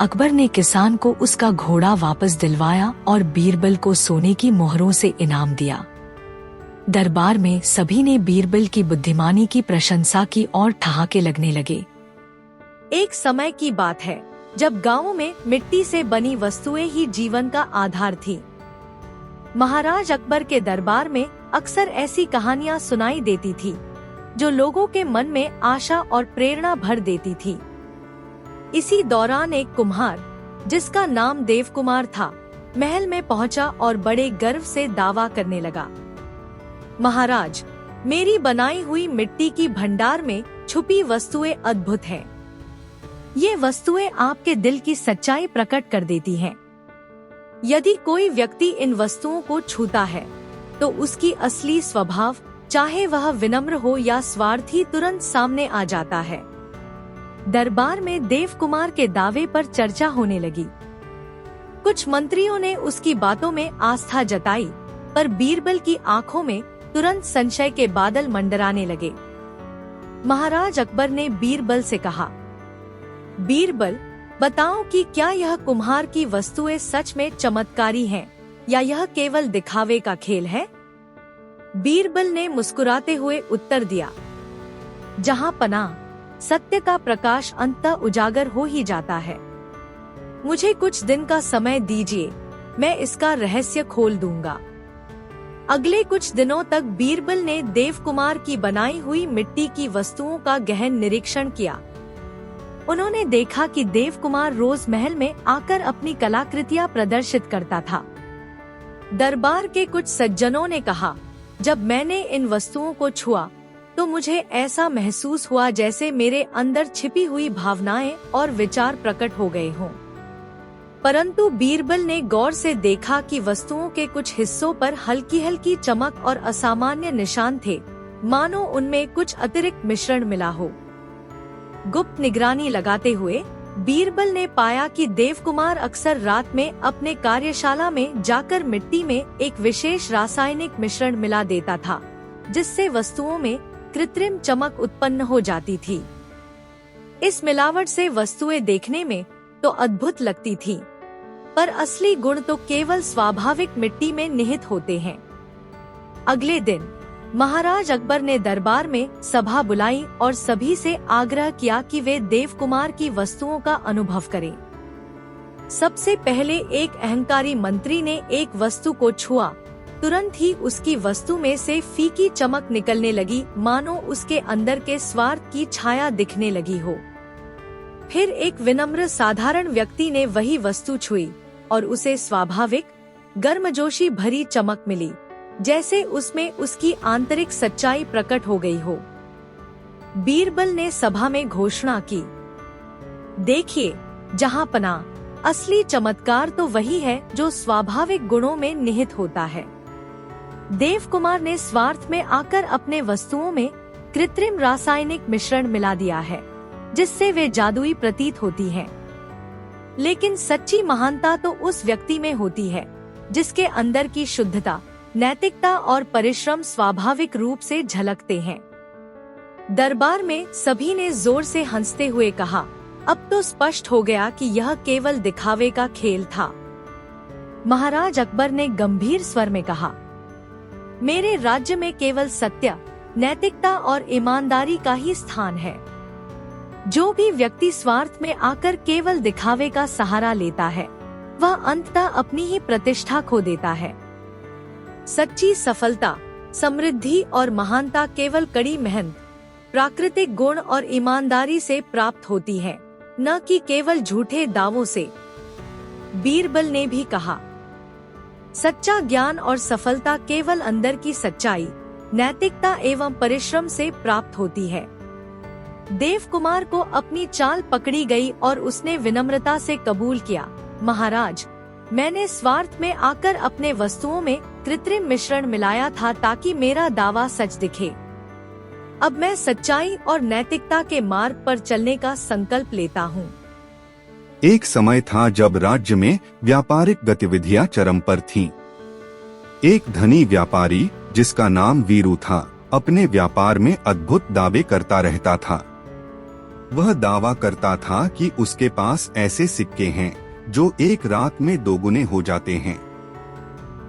अकबर ने किसान को उसका घोड़ा वापस दिलवाया और बीरबल को सोने की मोहरों से इनाम दिया। दरबार में सभी ने बीरबल की बुद्धिमानी की प्रशंसा की और ठहाके लगने लगे। एक समय की बात है जब गांवों में मिट्टी से बनी वस्तुएं ही जीवन का आधार थी। महाराज अकबर के दरबार में अक्सर ऐसी कहानियां सुनाई देती थी जो लोगों के मन में आशा और प्रेरणा भर देती थी। इसी दौरान एक कुम्हार, जिसका नाम देव कुमार था, महल में पहुंचा और बड़े गर्व से दावा करने लगा, महाराज, मेरी बनाई हुई मिट्टी की भंडार में छुपी वस्तुएं अद्भुत हैं। ये वस्तुएं आपके दिल की सच्चाई प्रकट कर देती हैं। यदि कोई व्यक्ति इन वस्तुओं को छूता है तो उसकी असली स्वभाव, चाहे वह विनम्र हो या स्वार्थी, तुरंत सामने आ जाता है। दरबार में देव कुमार के दावे पर चर्चा होने लगी। कुछ मंत्रियों ने उसकी बातों में आस्था जताई, पर बीरबल की आंखों में तुरंत संशय के बादल मंडराने लगे। महाराज अकबर ने बीरबल से कहा, बीरबल, बताओ कि क्या यह कुम्हार की वस्तुएं सच में चमत्कारी हैं या यह केवल दिखावे का खेल है? बीरबल ने मुस्कुराते हुए उत्तर दिया, जहां पनाह, सत्य का प्रकाश अंततः उजागर हो ही जाता है। मुझे कुछ दिन का समय दीजिए, मैं इसका रहस्य खोल दूंगा। अगले कुछ दिनों तक बीरबल ने देव कुमार की बनाई हुई मिट्टी की वस्तुओं का गहन निरीक्षण किया। उन्होंने देखा कि देव कुमार रोज महल में आकर अपनी कलाकृतियां प्रदर्शित करता था। दरबार के कुछ सज्जनों ने कहा, जब मैंने इन वस्तुओं को छुआ तो मुझे ऐसा महसूस हुआ जैसे मेरे अंदर छिपी हुई भावनाएं और विचार प्रकट हो गए हों। परंतु बीरबल ने गौर से देखा कि वस्तुओं के कुछ हिस्सों पर हल्की हल्की चमक और असामान्य निशान थे, मानो उनमें कुछ अतिरिक्त मिश्रण मिला हो। गुप्त निगरानी लगाते हुए बीरबल ने पाया कि देव कुमार अक्सर रात में अपने कार्यशाला में जाकर मिट्टी में एक विशेष रासायनिक मिश्रण मिला देता था, जिससे वस्तुओं में कृत्रिम चमक उत्पन्न हो जाती थी। इस मिलावट से वस्तुएं देखने में तो अद्भुत लगती थीं, पर असली गुण तो केवल स्वाभाविक मिट्टी में निहित होते हैं। अगले दिन महाराज अकबर ने दरबार में सभा बुलाई और सभी से आग्रह किया कि वे देव कुमार की वस्तुओं का अनुभव करें। सबसे पहले एक अहंकारी मंत्री ने एक वस्तु को छुआ। तुरंत ही उसकी वस्तु में से फीकी चमक निकलने लगी, मानो उसके अंदर के स्वार्थ की छाया दिखने लगी हो। फिर एक विनम्र साधारण व्यक्ति ने वही वस्तु छुई और उसे स्वाभाविक गर्मजोशी भरी चमक मिली, जैसे उसमें उसकी आंतरिक सच्चाई प्रकट हो गई हो। बीरबल ने सभा में घोषणा की, देखिए जहांपनाह, असली चमत्कार तो वही है जो स्वाभाविक गुणों में निहित होता है। देव कुमार ने स्वार्थ में आकर अपने वस्तुओं में कृत्रिम रासायनिक मिश्रण मिला दिया है, जिससे वे जादुई प्रतीत होती हैं। लेकिन सच्ची महानता तो उस व्यक्ति में होती है जिसके अंदर की शुद्धता, नैतिकता और परिश्रम स्वाभाविक रूप से झलकते हैं। दरबार में सभी ने जोर से हंसते हुए कहा, अब तो स्पष्ट हो गया कि यह केवल दिखावे का खेल था। महाराज अकबर ने गंभीर स्वर में कहा, मेरे राज्य में केवल सत्य, नैतिकता और ईमानदारी का ही स्थान है। जो भी व्यक्ति स्वार्थ में आकर केवल दिखावे का सहारा लेता है, वह अंततः अपनी ही प्रतिष्ठा खो देता है। सच्ची सफलता, समृद्धि और महानता केवल कड़ी मेहनत, प्राकृतिक गुण और ईमानदारी से प्राप्त होती है, न कि केवल झूठे दावों से। बीरबल ने भी कहा, सच्चा ज्ञान और सफलता केवल अंदर की सच्चाई, नैतिकता एवं परिश्रम से प्राप्त होती है। देव कुमार को अपनी चाल पकड़ी गई और उसने विनम्रता से कबूल किया, महाराज, मैंने स्वार्थ में आकर अपने वस्तुओं में कृत्रिम मिश्रण मिलाया था ताकि मेरा दावा सच दिखे। अब मैं सच्चाई और नैतिकता के मार्ग पर चलने का संकल्प लेता हूँ। एक समय था जब राज्य में व्यापारिक गतिविधियां चरम पर थीं। एक धनी व्यापारी जिसका नाम वीरू था, अपने व्यापार में अद्भुत दावे करता रहता था। वह दावा करता था कि उसके पास ऐसे सिक्के हैं जो एक रात में दोगुने हो जाते हैं।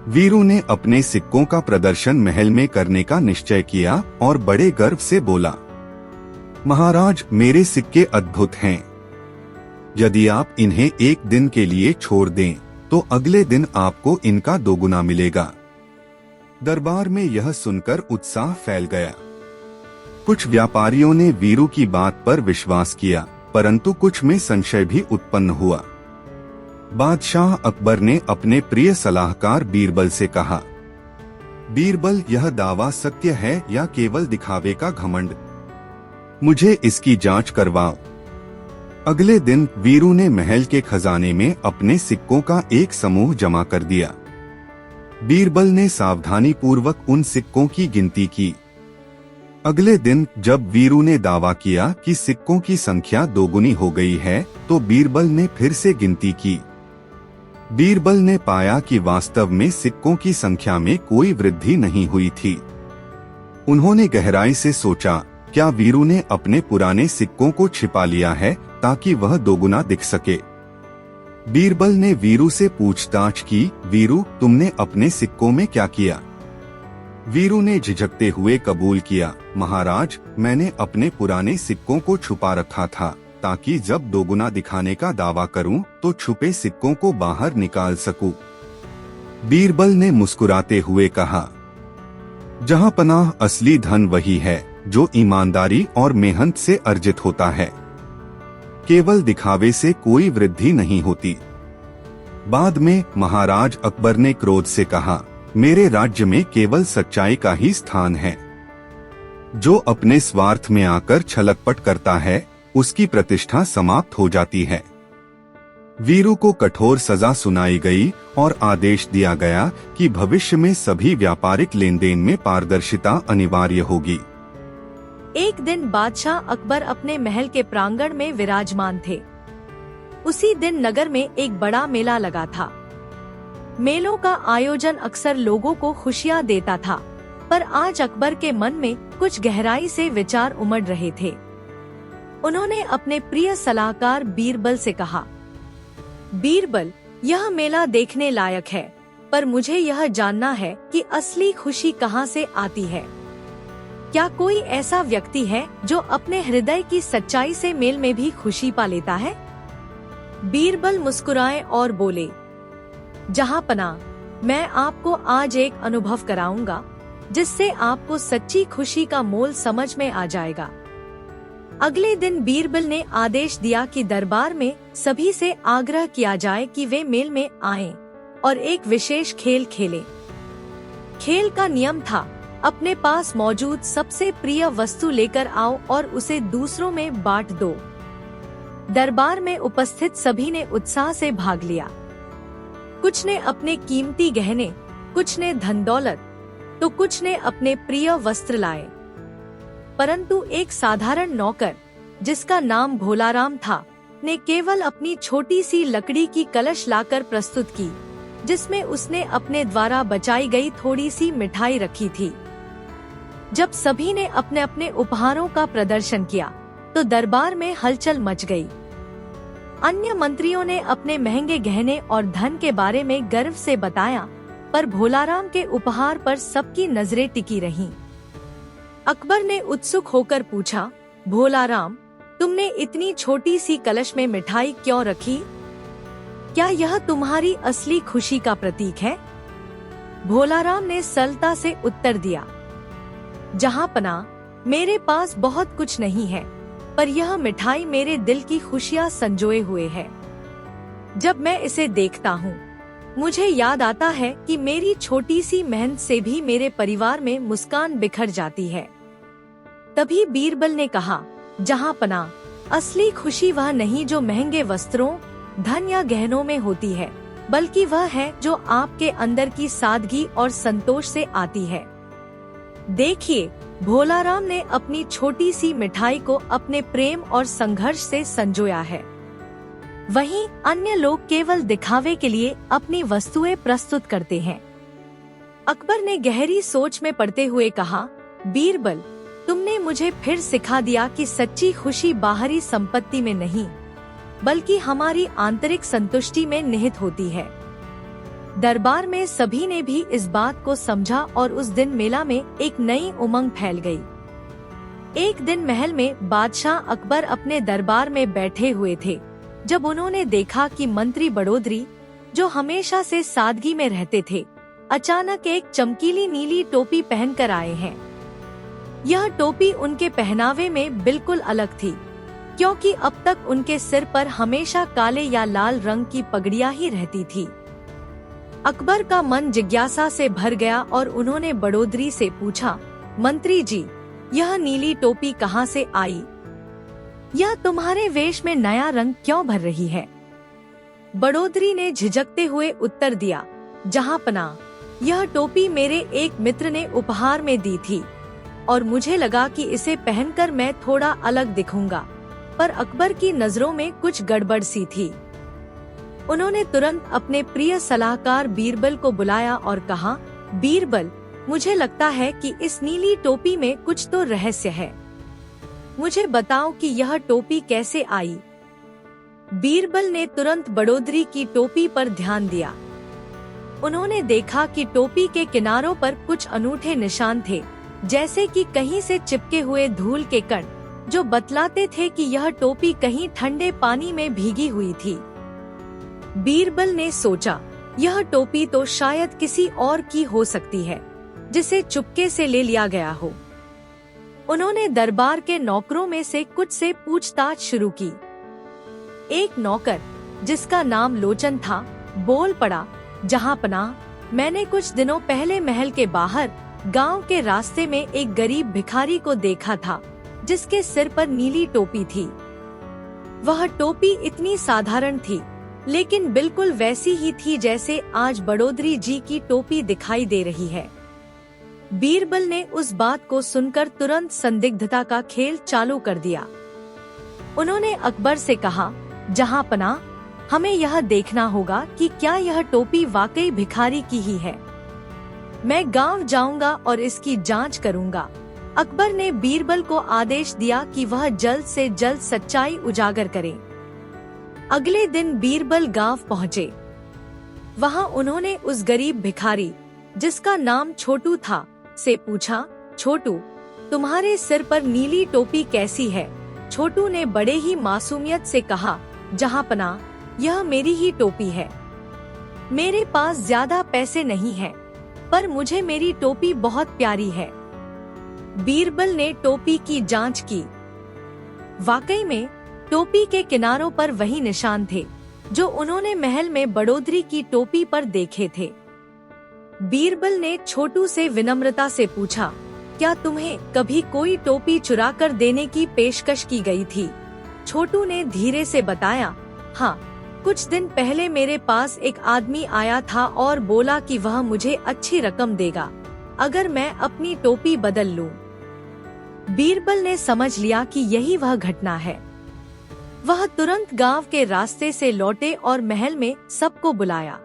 वीरू ने अपने सिक्कों का प्रदर्शन महल में करने का निश्चय किया और बड़े गर्व से बोला, महाराज, मेरे सिक्के अद्भुत हैं। यदि आप इन्हें एक दिन के लिए छोड़ दें, तो अगले दिन आपको इनका दोगुना मिलेगा। दरबार में यह सुनकर उत्साह फैल गया। कुछ व्यापारियों ने वीरू की बात पर विश्वास किया, परंतु कुछ में संशय भी उत्पन्न हुआ। बादशाह अकबर ने अपने प्रिय सलाहकार बीरबल से कहा, बीरबल, यह दावा सत्य है या केवल दिखावे का घमंड? मुझे इसकी जांच करवाओ। अगले दिन वीरू ने महल के खजाने में अपने सिक्कों का एक समूह जमा कर दिया। बीरबल ने सावधानी पूर्वक उन सिक्कों की गिनती की। अगले दिन जब वीरू ने दावा किया कि सिक्कों की संख्या दोगुनी हो गई है, तो बीरबल ने फिर से गिनती की। बीरबल ने पाया कि वास्तव में सिक्कों की संख्या में कोई वृद्धि नहीं हुई थी। उन्होंने गहराई से सोचा, क्या वीरू ने अपने पुराने सिक्कों को छिपा लिया है ताकि वह दोगुना दिख सके? बीरबल ने वीरू से पूछताछ की, वीरू, तुमने अपने सिक्कों में क्या किया? वीरू ने झिझकते हुए कबूल किया, महाराज, मैंने अपने पुराने सिक्कों को छुपा रखा था ताकि जब दोगुना दिखाने का दावा करूं तो छुपे सिक्कों को बाहर निकाल सकूं। बीरबल ने मुस्कुराते हुए कहा, जहां पनाह असली धन वही है जो ईमानदारी और मेहनत से अर्जित होता है। केवल दिखावे से कोई वृद्धि नहीं होती। बाद में महाराज अकबर ने क्रोध से कहा, मेरे राज्य में केवल सच्चाई का ही स्थान है। जो अपने स्वार्थ में आकर छलकपट करता है, उसकी प्रतिष्ठा समाप्त हो जाती है। वीरू को कठोर सजा सुनाई गई और आदेश दिया गया कि भविष्य में सभी व्यापारिक लेन देन में पारदर्शिता अनिवार्य होगी। एक दिन बादशाह अकबर अपने महल के प्रांगण में विराजमान थे। उसी दिन नगर में एक बड़ा मेला लगा था। मेलों का आयोजन अक्सर लोगों को खुशियां देता था, पर आज अकबर के मन में कुछ गहराई से विचार उमड़ रहे थे। उन्होंने अपने प्रिय सलाहकार बीरबल से कहा, बीरबल, यह मेला देखने लायक है, पर मुझे यह जानना है कि असली खुशी कहाँ से आती है। क्या कोई ऐसा व्यक्ति है जो अपने हृदय की सच्चाई से मेल में भी खुशी पा लेता है? बीरबल मुस्कुराए और बोले, जहांपना, मैं आपको आज एक अनुभव कराऊंगा जिससे आपको सच्ची खुशी का मोल समझ में आ जाएगा। अगले दिन बीरबल ने आदेश दिया कि दरबार में सभी से आग्रह किया जाए कि वे मेल में आएं और एक विशेष खेल खेलें। खेल का नियम था, अपने पास मौजूद सबसे प्रिय वस्तु लेकर आओ और उसे दूसरों में बांट दो। दरबार में उपस्थित सभी ने उत्साह से भाग लिया। कुछ ने अपने कीमती गहने, कुछ ने धन दौलत, तो कुछ ने अपने प्रिय वस्त्र लाए। परंतु एक साधारण नौकर जिसका नाम भोलाराम था, ने केवल अपनी छोटी सी लकड़ी की कलश लाकर प्रस्तुत की, जिसमें उसने अपने द्वारा बचाई गई थोड़ी सी मिठाई रखी थी। जब सभी ने अपने अपने उपहारों का प्रदर्शन किया तो दरबार में हलचल मच गई। अन्य मंत्रियों ने अपने महंगे गहने और धन के बारे में गर्व से बताया, पर भोलाराम के उपहार पर सबकी नजरें टिकी रहीं। अकबर ने उत्सुक होकर पूछा, भोलाराम, तुमने इतनी छोटी सी कलश में मिठाई क्यों रखी? क्या यह तुम्हारी असली खुशी का प्रतीक है? भोलाराम ने सरलता से उत्तर दिया, जहांपना, मेरे पास बहुत कुछ नहीं है, पर यह मिठाई मेरे दिल की खुशियां संजोए हुए है। जब मैं इसे देखता हूँ, मुझे याद आता है कि मेरी छोटी सी मेहनत से भी मेरे परिवार में मुस्कान बिखर जाती है। तभी बीरबल ने कहा, जहांपना, असली खुशी वह नहीं जो महंगे वस्त्रों, धन या गहनों में होती है, बल्कि वह है जो आपके अंदर की सादगी और संतोष से आती है। देखिए, भोलाराम ने अपनी छोटी सी मिठाई को अपने प्रेम और संघर्ष से संजोया है। वहीं अन्य लोग केवल दिखावे के लिए अपनी वस्तुएं प्रस्तुत करते हैं। अकबर ने गहरी सोच में पड़ते हुए कहा, बीरबल, तुमने मुझे फिर सिखा दिया कि सच्ची खुशी बाहरी संपत्ति में नहीं, बल्कि हमारी आंतरिक संतुष्टि में निहित होती है। दरबार में सभी ने भी इस बात को समझा और उस दिन मेला में एक नई उमंग फैल गई। एक दिन महल में बादशाह अकबर अपने दरबार में बैठे हुए थे, जब उन्होंने देखा कि मंत्री बड़ोदरी, जो हमेशा से सादगी में रहते थे, अचानक एक चमकीली नीली टोपी पहनकर आए हैं। यह टोपी उनके पहनावे में बिल्कुल अलग थी, क्योंकि अब तक उनके सिर पर हमेशा काले या लाल रंग की पगड़ियां ही रहती थी। अकबर का मन जिज्ञासा से भर गया और उन्होंने बड़ोदरी से पूछा, मंत्री जी, यह नीली टोपी कहाँ से आई? यह तुम्हारे वेश में नया रंग क्यों भर रही है? बड़ोदरी ने झिझकते हुए उत्तर दिया, जहांपना, यह टोपी मेरे एक मित्र ने उपहार में दी थी और मुझे लगा कि इसे पहनकर मैं थोड़ा अलग दिखूंगा, पर अकबर की नजरों में कुछ गड़बड़ सी थी। उन्होंने तुरंत अपने प्रिय सलाहकार बीरबल को बुलाया और कहा, बीरबल, मुझे लगता है कि इस नीली टोपी में कुछ तो रहस्य है। मुझे बताओ कि यह टोपी कैसे आई? बीरबल ने तुरंत बड़ोदरी की टोपी पर ध्यान दिया। उन्होंने देखा कि टोपी के किनारों पर कुछ अनूठे निशान थे, जैसे कि कहीं से चिपके हुए धूल के कण, जो बतलाते थे कि यह टोपी कहीं ठंडे पानी में भीगी हुई थी। बीरबल ने सोचा, यह टोपी तो शायद किसी और की हो सकती है, जिसे चुपके से ले लिया गया हो। उन्होंने दरबार के नौकरों में से कुछ से पूछताछ शुरू की। एक नौकर, जिसका नाम लोचन था, बोल पड़ा, जहांपना, मैंने कुछ दिनों पहले महल के बाहर गांव के रास्ते में एक गरीब भिखारी को देखा था, जिसके सिर पर नीली टोपी थी। वह टोपी इतनी साधारण थी, लेकिन बिल्कुल वैसी ही थी जैसे आज बड़ोदरी जी की टोपी दिखाई दे रही है। बीरबल ने उस बात को सुनकर तुरंत संदिग्धता का खेल चालू कर दिया। उन्होंने अकबर से कहा, जहांपना, हमें यह देखना होगा कि क्या यह टोपी वाकई भिखारी की ही है। मैं गांव जाऊंगा और इसकी जांच करूंगा। अकबर ने बीरबल को आदेश दिया कि वह जल्द से जल्द सच्चाई उजागर करे। अगले दिन बीरबल गांव पहुँचे। वहां उन्होंने उस गरीब भिखारी, जिसका नाम छोटू था, से पूछा, छोटू, तुम्हारे सिर पर नीली टोपी कैसी है? छोटू ने बड़े ही मासूमियत से कहा, जहांपना, यह मेरी ही टोपी है। मेरे पास ज्यादा पैसे नहीं हैं, पर मुझे मेरी टोपी बहुत प्यारी है। बीरबल ने टोपी की जांच की। वाकई में टोपी के किनारों पर वही निशान थे जो उन्होंने महल में बड़ोदरी की टोपी पर देखे थे। बीरबल ने छोटू से विनम्रता से पूछा, क्या तुम्हें कभी कोई टोपी चुरा कर देने की पेशकश की गई थी? छोटू ने धीरे से बताया, हाँ, कुछ दिन पहले मेरे पास एक आदमी आया था और बोला कि वह मुझे अच्छी रकम देगा अगर मैं अपनी टोपी बदल लूं। बीरबल ने समझ लिया कि यही वह घटना है। वह तुरंत गांव के रास्ते से लौटे और महल में सबको बुलाया।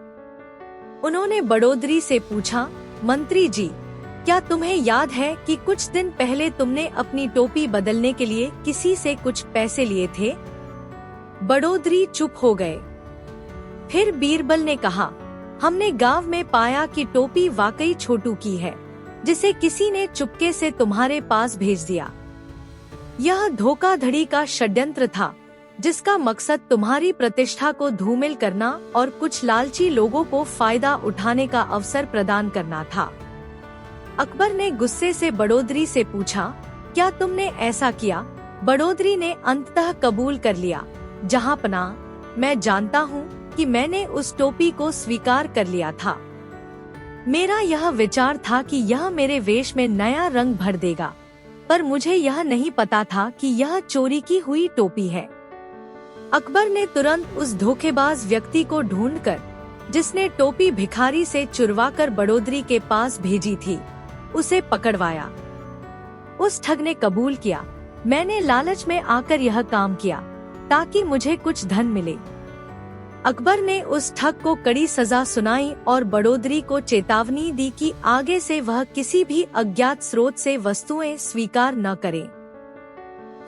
उन्होंने बड़ोदरी से पूछा, मंत्री जी, क्या तुम्हें याद है कि कुछ दिन पहले तुमने अपनी टोपी बदलने के लिए किसी से कुछ पैसे लिए थे? बड़ोदरी चुप हो गए। फिर बीरबल ने कहा, हमने गांव में पाया कि टोपी वाकई छोटू की है, जिसे किसी ने चुपके से तुम्हारे पास भेज दिया। यह धोखाधड़ी का षड्यंत्र था, जिसका मकसद तुम्हारी प्रतिष्ठा को धूमिल करना और कुछ लालची लोगों को फायदा उठाने का अवसर प्रदान करना था। अकबर ने गुस्से से बड़ोदरी से पूछा, क्या तुमने ऐसा किया? बड़ोदरी ने अंततः कबूल कर लिया, जहांपनाह, मैं जानता हूँ कि मैंने उस टोपी को स्वीकार कर लिया था। मेरा यह विचार था कि यह मेरे वेश में नया रंग भर देगा, पर मुझे यह नहीं पता था कि यह चोरी की हुई टोपी है। अकबर ने तुरंत उस धोखेबाज व्यक्ति को ढूंढकर, जिसने टोपी भिखारी से चुरवाकर बड़ोदरी के पास भेजी थी, उसे पकड़वाया। उस ठग ने कबूल किया, मैंने लालच में आकर यह काम किया ताकि मुझे कुछ धन मिले। अकबर ने उस ठग को कड़ी सजा सुनाई और बड़ोदरी को चेतावनी दी कि आगे से वह किसी भी अज्ञात स्रोत से वस्तुएं स्वीकार न करे।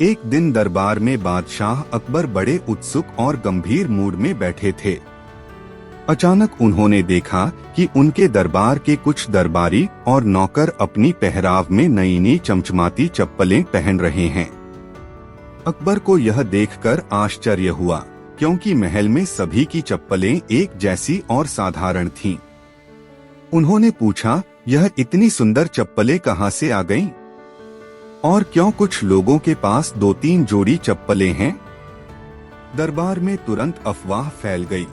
एक दिन दरबार में बादशाह अकबर बड़े उत्सुक और गंभीर मूड में बैठे थे। अचानक उन्होंने देखा कि उनके दरबार के कुछ दरबारी और नौकर अपनी पहराव में नई नई चमचमाती चप्पलें पहन रहे हैं। अकबर को यह देखकर आश्चर्य हुआ, क्योंकि महल में सभी की चप्पलें एक जैसी और साधारण थीं। उन्होंने पूछा, यह इतनी सुंदर चप्पलें कहाँ से आ गईं? और क्यों कुछ लोगों के पास 2-3 जोड़ी चप्पलें हैं? दरबार में तुरंत अफवाह फैल गई।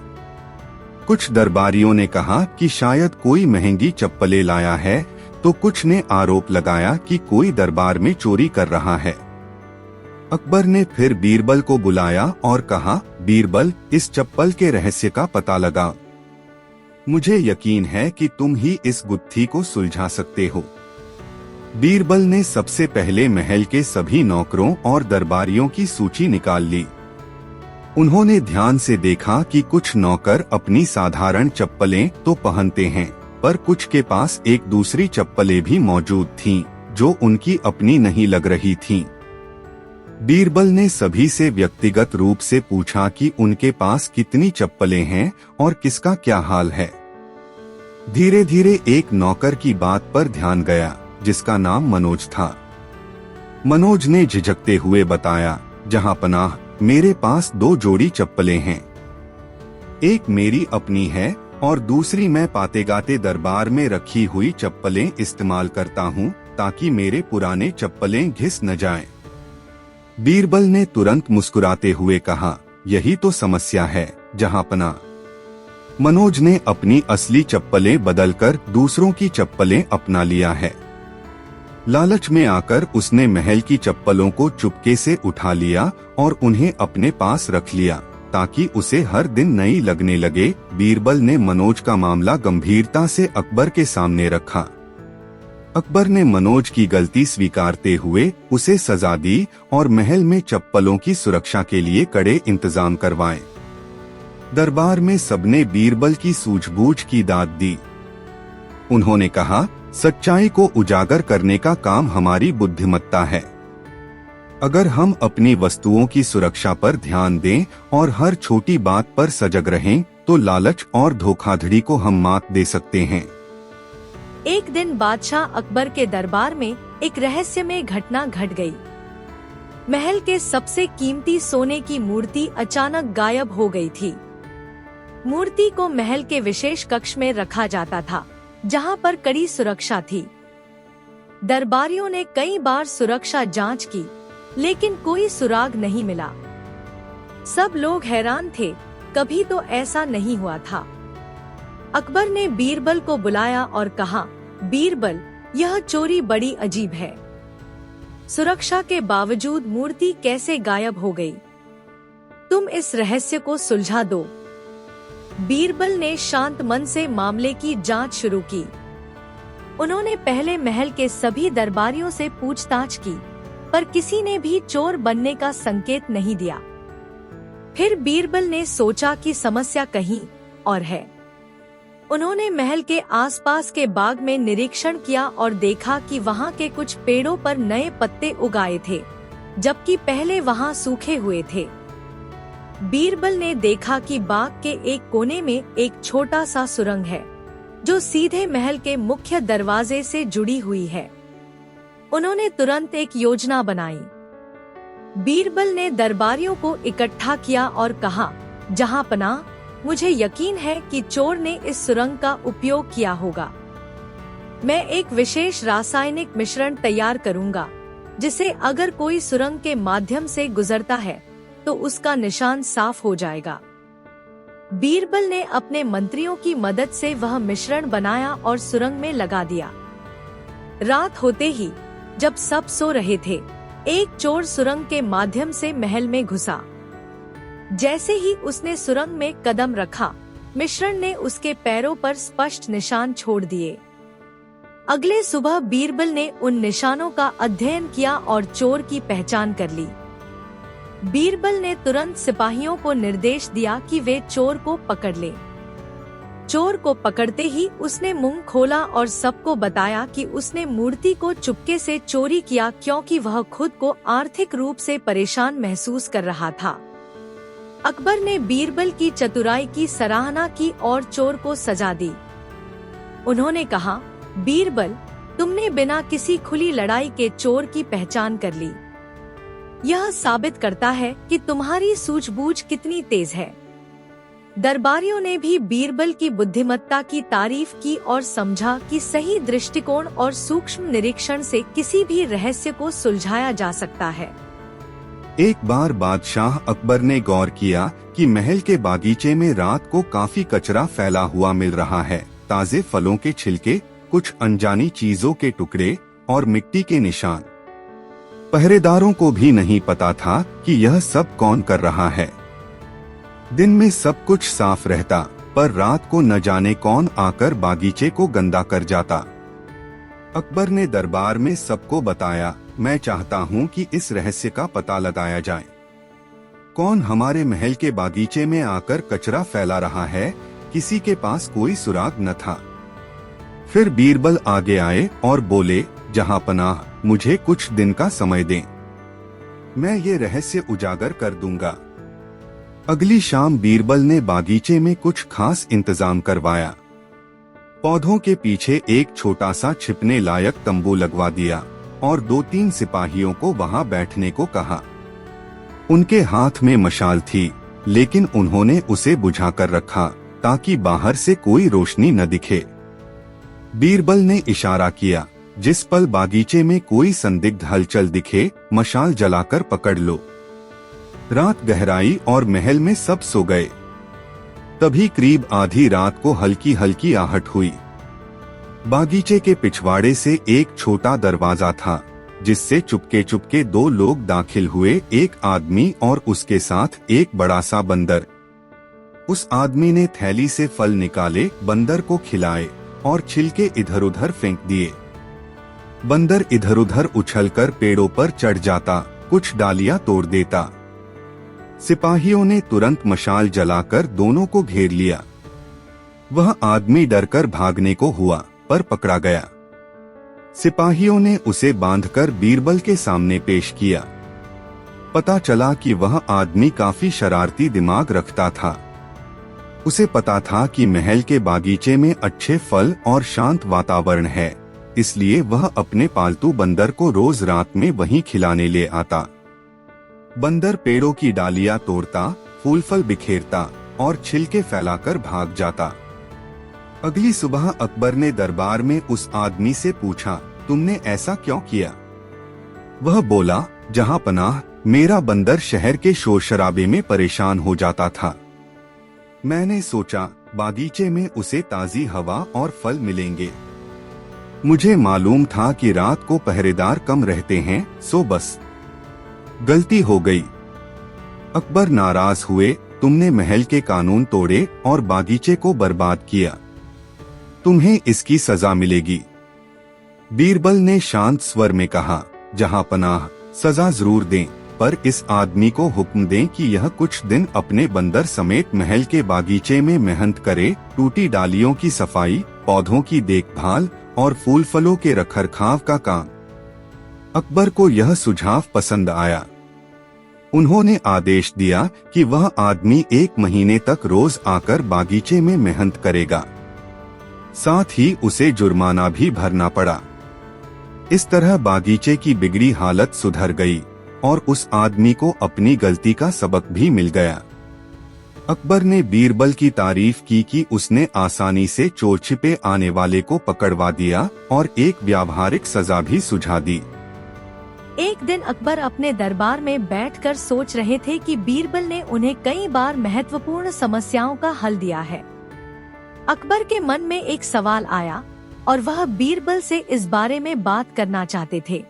कुछ दरबारियों ने कहा कि शायद कोई महंगी चप्पलें लाया है, तो कुछ ने आरोप लगाया कि कोई दरबार में चोरी कर रहा है। अकबर ने फिर बीरबल को बुलाया और कहा, बीरबल, इस चप्पल के रहस्य का पता लगा। मुझे यकीन है कि तुम ही इस गुत्थी को सुलझा सकते हो। बीरबल ने सबसे पहले महल के सभी नौकरों और दरबारियों की सूची निकाल ली। उन्होंने ध्यान से देखा कि कुछ नौकर अपनी साधारण चप्पलें तो पहनते हैं, पर कुछ के पास एक दूसरी चप्पलें भी मौजूद थीं, जो उनकी अपनी नहीं लग रही थीं। बीरबल ने सभी से व्यक्तिगत रूप से पूछा कि उनके पास कितनी चप्पलें हैं और किसका क्या हाल है। धीरे धीरे एक नौकर की बात पर ध्यान गया, जिसका नाम मनोज था। मनोज ने झिझकते हुए बताया, जहांपनाह, मेरे पास 2 जोड़ी चप्पलें हैं। एक मेरी अपनी है और दूसरी मैं पातेगाते दरबार में रखी हुई चप्पलें इस्तेमाल करता हूँ, ताकि मेरे पुराने चप्पलें घिस न जाएं। बीरबल ने तुरंत मुस्कुराते हुए कहा, यही तो समस्या है, जहांपनाह। मनोज ने अपनी असली चप्पलें बदलकर दूसरों की चप्पलें अपना लिया है। लालच में आकर उसने महल की चप्पलों को चुपके से उठा लिया और उन्हें अपने पास रख लिया, ताकि उसे हर दिन नई लगने लगे। बीरबल ने मनोज का मामला गंभीरता से अकबर के सामने रखा। अकबर ने मनोज की गलती स्वीकारते हुए उसे सजा दी और महल में चप्पलों की सुरक्षा के लिए कड़े इंतजाम करवाए। दरबार में सबने बीरबल की सूझबूझ की दाद दी। उन्होंने कहा, सच्चाई को उजागर करने का काम हमारी बुद्धिमत्ता है। अगर हम अपनी वस्तुओं की सुरक्षा पर ध्यान दें और हर छोटी बात पर सजग रहें, तो लालच और धोखाधड़ी को हम मात दे सकते हैं। एक दिन बादशाह अकबर के दरबार में एक रहस्यमय घटना घट गई। महल के सबसे कीमती सोने की मूर्ति अचानक गायब हो गई थी। मूर्ति को महल के विशेष कक्ष में रखा जाता था, जहां पर कड़ी सुरक्षा थी। दरबारियों ने कई बार सुरक्षा जांच की, लेकिन कोई सुराग नहीं मिला। सब लोग हैरान थे, कभी तो ऐसा नहीं हुआ था। अकबर ने बीरबल को बुलाया और कहा, बीरबल, यह चोरी बड़ी अजीब है। सुरक्षा के बावजूद मूर्ति कैसे गायब हो गई? तुम इस रहस्य को सुलझा दो। बीरबल ने शांत मन से मामले की जांच शुरू की। उन्होंने पहले महल के सभी दरबारियों से पूछताछ की, पर किसी ने भी चोर बनने का संकेत नहीं दिया। फिर बीरबल ने सोचा कि समस्या कहीं और है। उन्होंने महल के आसपास के बाग में निरीक्षण किया और देखा कि वहाँ के कुछ पेड़ों पर नए पत्ते उगाए थे, जबकि पहले वहाँ सूखे हुए थे। बीरबल ने देखा कि बाग के एक कोने में एक छोटा सा सुरंग है, जो सीधे महल के मुख्य दरवाजे से जुड़ी हुई है। उन्होंने तुरंत एक योजना बनाई। बीरबल ने दरबारियों को इकट्ठा किया और कहा, जहांपनाह, मुझे यकीन है कि चोर ने इस सुरंग का उपयोग किया होगा। मैं एक विशेष रासायनिक मिश्रण तैयार करूंगा, जिसे अगर कोई सुरंग के माध्यम से गुजरता है तो उसका निशान साफ हो जाएगा। बीरबल ने अपने मंत्रियों की मदद से वह मिश्रण बनाया और सुरंग में लगा दिया। रात होते ही, जब सब सो रहे थे, एक चोर सुरंग के माध्यम से महल में घुसा। जैसे ही उसने सुरंग में कदम रखा, मिश्रण ने उसके पैरों पर स्पष्ट निशान छोड़ दिए। अगले सुबह बीरबल ने उन निशानों का अध्ययन किया और चोर की पहचान कर ली। बीरबल ने तुरंत सिपाहियों को निर्देश दिया कि वे चोर को पकड़ ले। चोर को पकड़ते ही उसने मुंह खोला और सबको बताया कि उसने मूर्ति को चुपके से चोरी किया, क्योंकि वह खुद को आर्थिक रूप से परेशान महसूस कर रहा था। अकबर ने बीरबल की चतुराई की सराहना की और चोर को सजा दी। उन्होंने कहा, बीरबल, तुमने बिना किसी खुली लड़ाई के चोर की पहचान कर ली। यह साबित करता है कि तुम्हारी सूझबूझ कितनी तेज है। दरबारियों ने भी बीरबल की बुद्धिमत्ता की तारीफ की और समझा कि सही दृष्टिकोण और सूक्ष्म निरीक्षण से किसी भी रहस्य को सुलझाया जा सकता है। एक बार बादशाह अकबर ने गौर किया कि महल के बागीचे में रात को काफी कचरा फैला हुआ मिल रहा है। ताजे फलों के छिलके, कुछ अनजानी चीजों के टुकड़े और मिट्टी के निशान। पहरेदारों को भी नहीं पता था कि यह सब कौन कर रहा है। दिन में सब कुछ साफ रहता, पर रात को न जाने कौन आकर बागीचे को गंदा कर जाता। अकबर ने दरबार में सबको बताया, मैं चाहता हूँ कि इस रहस्य का पता लगाया जाए। कौन हमारे महल के बागीचे में आकर कचरा फैला रहा है? किसी के पास कोई सुराग न था। फिर बीरबल आगे आए और बोले, जहांपनाह, मुझे कुछ दिन का समय दें, मैं ये रहस्य उजागर कर दूंगा। अगली शाम बीरबल ने बागीचे में कुछ खास इंतजाम करवाया। पौधों के पीछे एक छोटा सा छिपने लायक तंबू लगवा दिया और 2-3 सिपाहियों को वहां बैठने को कहा। उनके हाथ में मशाल थी, लेकिन उन्होंने उसे बुझाकर रखा ताकि बाहर से कोई रोशनी न दिखे। बीरबल ने इशारा किया, जिस पल बागीचे में कोई संदिग्ध हलचल दिखे, मशाल जलाकर पकड़ लो। रात गहराई और महल में सब सो गए। तभी करीब आधी रात को हल्की हल्की आहट हुई। बागीचे के पिछवाड़े से एक छोटा दरवाजा था, जिससे चुपके चुपके 2 लोग दाखिल हुए, एक आदमी और उसके साथ एक बड़ा सा बंदर। उस आदमी ने थैली से फल निकाले, बंदर को खिलाए और छिलके इधर उधर फेंक दिए। बंदर इधर उधर उछलकर पेड़ों पर चढ़ जाता, कुछ डालियां तोड़ देता। सिपाहियों ने तुरंत मशाल जलाकर दोनों को घेर लिया। वह आदमी डरकर भागने को हुआ, पर पकड़ा गया। सिपाहियों ने उसे बांधकर बीरबल के सामने पेश किया। पता चला कि वह आदमी काफी शरारती दिमाग रखता था। उसे पता था कि महल के बागीचे में अच्छे फल और शांत वातावरण है, इसलिए वह अपने पालतू बंदर को रोज रात में वहीं खिलाने ले आता। बंदर पेड़ों की डालियां तोड़ता, फूल फल बिखेरता और छिलके फैलाकर भाग जाता। अगली सुबह अकबर ने दरबार में उस आदमी से पूछा, तुमने ऐसा क्यों किया? वह बोला, जहांपनाह, मेरा बंदर शहर के शोर शराबे में परेशान हो जाता था। मैंने सोचा बागीचे में उसे ताजी हवा और फल मिलेंगे। मुझे मालूम था कि रात को पहरेदार कम रहते हैं, सो बस गलती हो गई। अकबर नाराज हुए, तुमने महल के कानून तोड़े और बागीचे को बर्बाद किया। तुम्हें इसकी सजा मिलेगी। बीरबल ने शांत स्वर में कहा, जहांपनाह, सजा जरूर दें, पर इस आदमी को हुक्म दें कि यह कुछ दिन अपने बंदर समेत महल के बागीचे में मेहनत करे, टूटी डालियों की सफाई, पौधों की देखभाल और फूल फलों के रखरखाव का काम। अकबर को यह सुझाव पसंद आया। उन्होंने आदेश दिया कि वह आदमी 1 महीने तक रोज आकर बागीचे में मेहनत करेगा। साथ ही उसे जुर्माना भी भरना पड़ा। इस तरह बागीचे की बिगड़ी हालत सुधर गई और उस आदमी को अपनी गलती का सबक भी मिल गया। अकबर ने बीरबल की तारीफ की कि उसने आसानी से चोर छिपे आने वाले को पकड़वा दिया और एक व्यावहारिक सजा भी सुझा दी। एक दिन अकबर अपने दरबार में बैठकर सोच रहे थे कि बीरबल ने उन्हें कई बार महत्वपूर्ण समस्याओं का हल दिया है। अकबर के मन में एक सवाल आया और वह बीरबल से इस बारे में बात करना चाहते थे।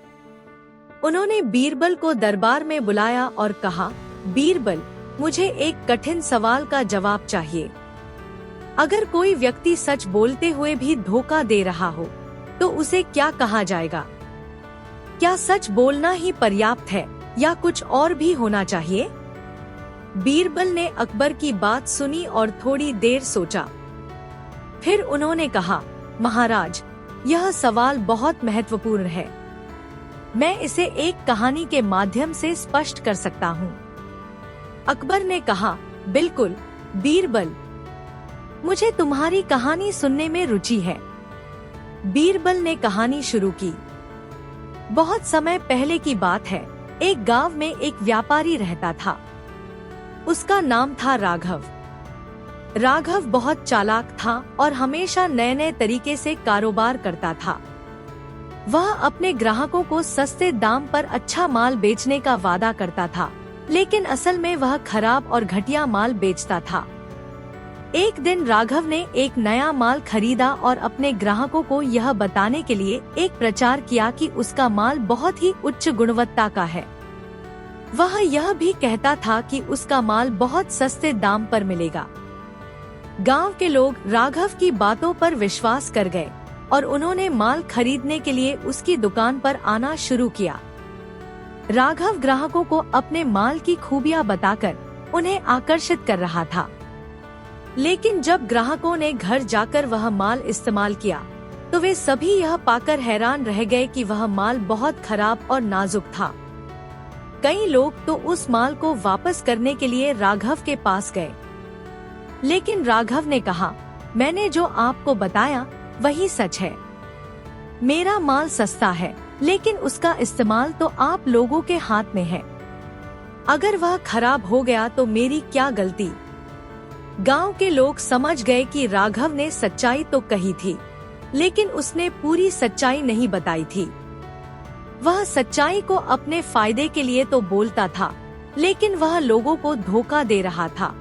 उन्होंने बीरबल को दरबार में बुलाया और कहा, बीरबल, मुझे एक कठिन सवाल का जवाब चाहिए। अगर कोई व्यक्ति सच बोलते हुए भी धोखा दे रहा हो तो उसे क्या कहा जाएगा? क्या सच बोलना ही पर्याप्त है या कुछ और भी होना चाहिए? बीरबल ने अकबर की बात सुनी और थोड़ी देर सोचा। फिर उन्होंने कहा, महाराज, यह सवाल बहुत महत्वपूर्ण है। मैं इसे एक कहानी के माध्यम से स्पष्ट कर सकता हूँ। अकबर ने कहा, बिल्कुल बीरबल, मुझे तुम्हारी कहानी सुनने में रुचि है। बीरबल ने कहानी शुरू की। बहुत समय पहले की बात है। एक गांव में एक व्यापारी रहता था। उसका नाम था राघव। राघव बहुत चालाक था और हमेशा नए नए तरीके से कारोबार करता था। वह अपने ग्राहकों को सस्ते दाम पर अच्छा माल बेचने का वादा करता था, लेकिन असल में वह खराब और घटिया माल बेचता था। एक दिन राघव ने एक नया माल खरीदा और अपने ग्राहकों को यह बताने के लिए एक प्रचार किया कि उसका माल बहुत ही उच्च गुणवत्ता का है। वह यह भी कहता था कि उसका माल बहुत सस्ते दाम पर मिलेगा। गांव के लोग राघव की बातों पर विश्वास कर गए और उन्होंने माल खरीदने के लिए उसकी दुकान पर आना शुरू किया। राघव ग्राहकों को अपने माल की खूबियां बताकर उन्हें आकर्षित कर रहा था। लेकिन जब ग्राहकों ने घर जाकर वह माल इस्तेमाल किया तो वे सभी यह पाकर हैरान रह गए कि वह माल बहुत खराब और नाजुक था। कई लोग तो उस माल को वापस करने के लिए राघव के पास गए, लेकिन राघव ने कहा, मैंने जो आपको बताया वही सच है। मेरा माल सस्ता है, लेकिन उसका इस्तेमाल तो आप लोगों के हाथ में है। अगर वह खराब हो गया तो मेरी क्या गलती? गांव के लोग समझ गए कि राघव ने सच्चाई तो कही थी, लेकिन उसने पूरी सच्चाई नहीं बताई थी। वह सच्चाई को अपने फायदे के लिए तो बोलता था, लेकिन वह लोगों को धोखा दे रहा था।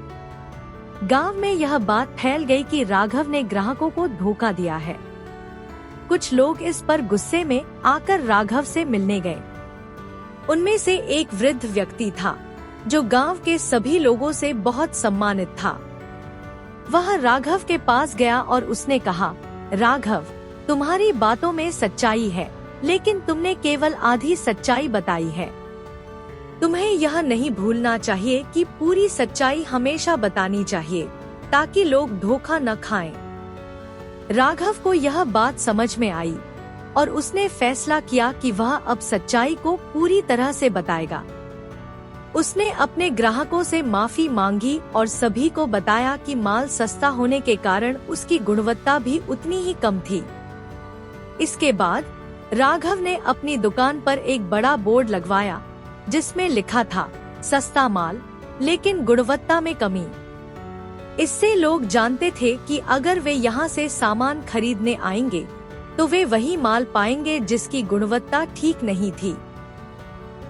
गांव में यह बात फैल गई कि राघव ने ग्राहकों को धोखा दिया है। कुछ लोग इस पर गुस्से में आकर राघव से मिलने गए। उनमें से एक वृद्ध व्यक्ति था जो गांव के सभी लोगों से बहुत सम्मानित था। वह राघव के पास गया और उसने कहा, राघव, तुम्हारी बातों में सच्चाई है, लेकिन तुमने केवल आधी सच्चाई बताई है। तुम्हें यह नहीं भूलना चाहिए कि पूरी सच्चाई हमेशा बतानी चाहिए ताकि लोग धोखा न खाएं। राघव को यह बात समझ में आई और उसने फैसला किया कि वह अब सच्चाई को पूरी तरह से बताएगा। उसने अपने ग्राहकों से माफी मांगी और सभी को बताया कि माल सस्ता होने के कारण उसकी गुणवत्ता भी उतनी ही कम थी। इसके बाद राघव ने अपनी दुकान पर एक बड़ा बोर्ड लगवाया जिसमें लिखा था, सस्ता माल लेकिन गुणवत्ता में कमी। इससे लोग जानते थे कि अगर वे यहाँ से सामान खरीदने आएंगे तो वे वही माल पाएंगे जिसकी गुणवत्ता ठीक नहीं थी।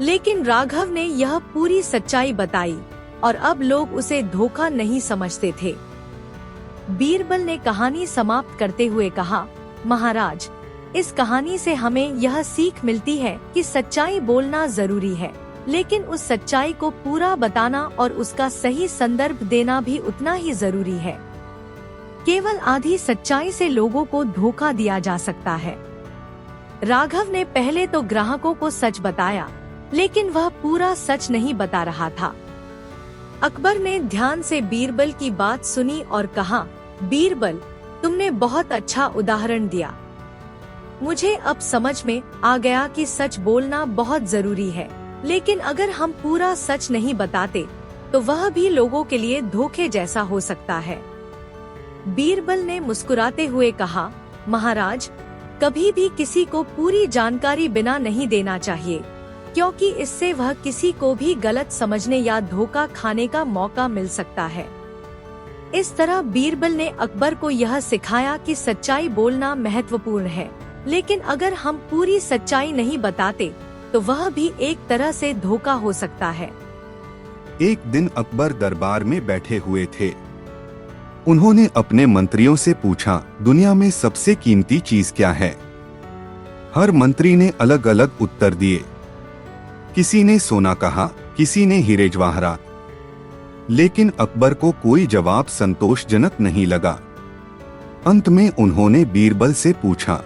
लेकिन राघव ने यह पूरी सच्चाई बताई और अब लोग उसे धोखा नहीं समझते थे। बीरबल ने कहानी समाप्त करते हुए कहा, महाराज, इस कहानी से हमें यह सीख मिलती है कि सच्चाई बोलना जरूरी है, लेकिन उस सच्चाई को पूरा बताना और उसका सही संदर्भ देना भी उतना ही जरूरी है। केवल आधी सच्चाई से लोगों को धोखा दिया जा सकता है। राघव ने पहले तो ग्राहकों को सच बताया, लेकिन वह पूरा सच नहीं बता रहा था। अकबर ने ध्यान से बीरबल की बात सुनी और कहा, बीरबल, तुमने बहुत अच्छा उदाहरण दिया। मुझे अब समझ में आ गया कि सच बोलना बहुत जरूरी है, लेकिन अगर हम पूरा सच नहीं बताते तो वह भी लोगों के लिए धोखे जैसा हो सकता है। बीरबल ने मुस्कुराते हुए कहा, महाराज, कभी भी किसी को पूरी जानकारी बिना नहीं देना चाहिए, क्योंकि इससे वह किसी को भी गलत समझने या धोखा खाने का मौका मिल सकता है। इस तरह बीरबल ने अकबर को यह सिखाया कि सच्चाई बोलना महत्वपूर्ण है, लेकिन अगर हम पूरी सच्चाई नहीं बताते तो वह भी एक तरह से धोखा हो सकता है। एक दिन अकबर दरबार में बैठे हुए थे। उन्होंने अपने मंत्रियों से पूछा, दुनिया में सबसे कीमती चीज क्या है? हर मंत्री ने अलग अलग उत्तर दिए। किसी ने सोना कहा, किसी ने हीरे जवाहरात, लेकिन अकबर को कोई जवाब संतोषजनक नहीं लगा। अंत में उन्होंने बीरबल से पूछा।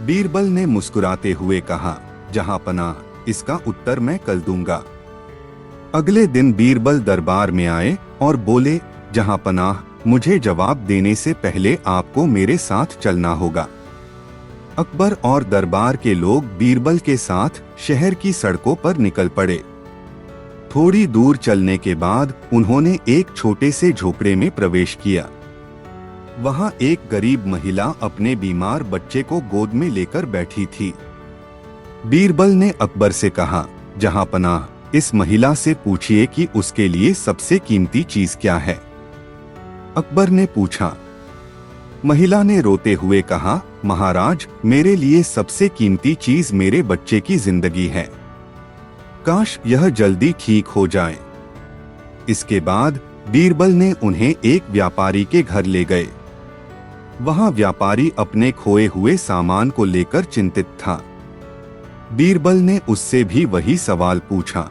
बीरबल ने मुस्कुराते हुए कहा, जहां पनाह, इसका उत्तर मैं कल दूंगा। अगले दिन बीरबल दरबार में आए और बोले, जहां पनाह, मुझे जवाब देने से पहले आपको मेरे साथ चलना होगा। अकबर और दरबार के लोग बीरबल के साथ शहर की सड़कों पर निकल पड़े। थोड़ी दूर चलने के बाद उन्होंने एक छोटे से झोपड़े में प्रवेश किया। वहां एक गरीब महिला अपने बीमार बच्चे को गोद में लेकर बैठी थी। बीरबल ने अकबर से कहा, जहां पनाह, इस महिला से पूछिए कि उसके लिए सबसे कीमती चीज क्या है। अकबर ने पूछा। महिला ने रोते हुए कहा, महाराज, मेरे लिए सबसे कीमती चीज मेरे बच्चे की जिंदगी है। काश यह जल्दी ठीक हो जाए। इसके बाद बीरबल ने उन्हें एक व्यापारी के घर ले गए। वहां व्यापारी अपने खोए हुए सामान को लेकर चिंतित था। बीरबल ने उससे भी वही सवाल पूछा।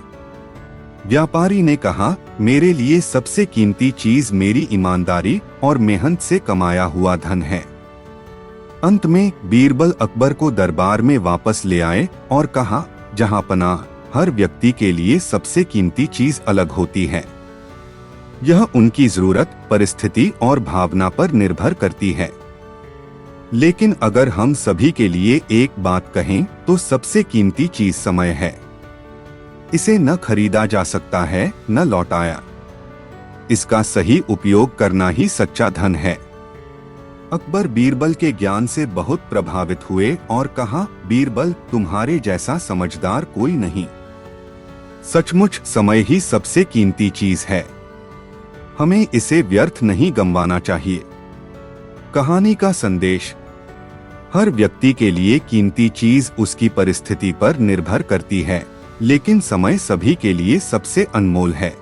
व्यापारी ने कहा, मेरे लिए सबसे कीमती चीज मेरी ईमानदारी और मेहनत से कमाया हुआ धन है। अंत में बीरबल अकबर को दरबार में वापस ले आए और कहा, जहां पनाह, हर व्यक्ति के लिए सबसे कीमती चीज अलग होती है। यह उनकी जरूरत, परिस्थिति और भावना पर निर्भर करती है। लेकिन अगर हम सभी के लिए एक बात कहें तो सबसे कीमती चीज समय है। इसे न खरीदा जा सकता है, न लौटाया। इसका सही उपयोग करना ही सच्चा धन है। अकबर बीरबल के ज्ञान से बहुत प्रभावित हुए और कहा, बीरबल, तुम्हारे जैसा समझदार कोई नहीं। सचमुच समय ही सबसे कीमती चीज है। हमें इसे व्यर्थ नहीं गंवाना चाहिए। कहानी का संदेश: हर व्यक्ति के लिए कीमती चीज उसकी परिस्थिति पर निर्भर करती है, लेकिन समय सभी के लिए सबसे अनमोल है।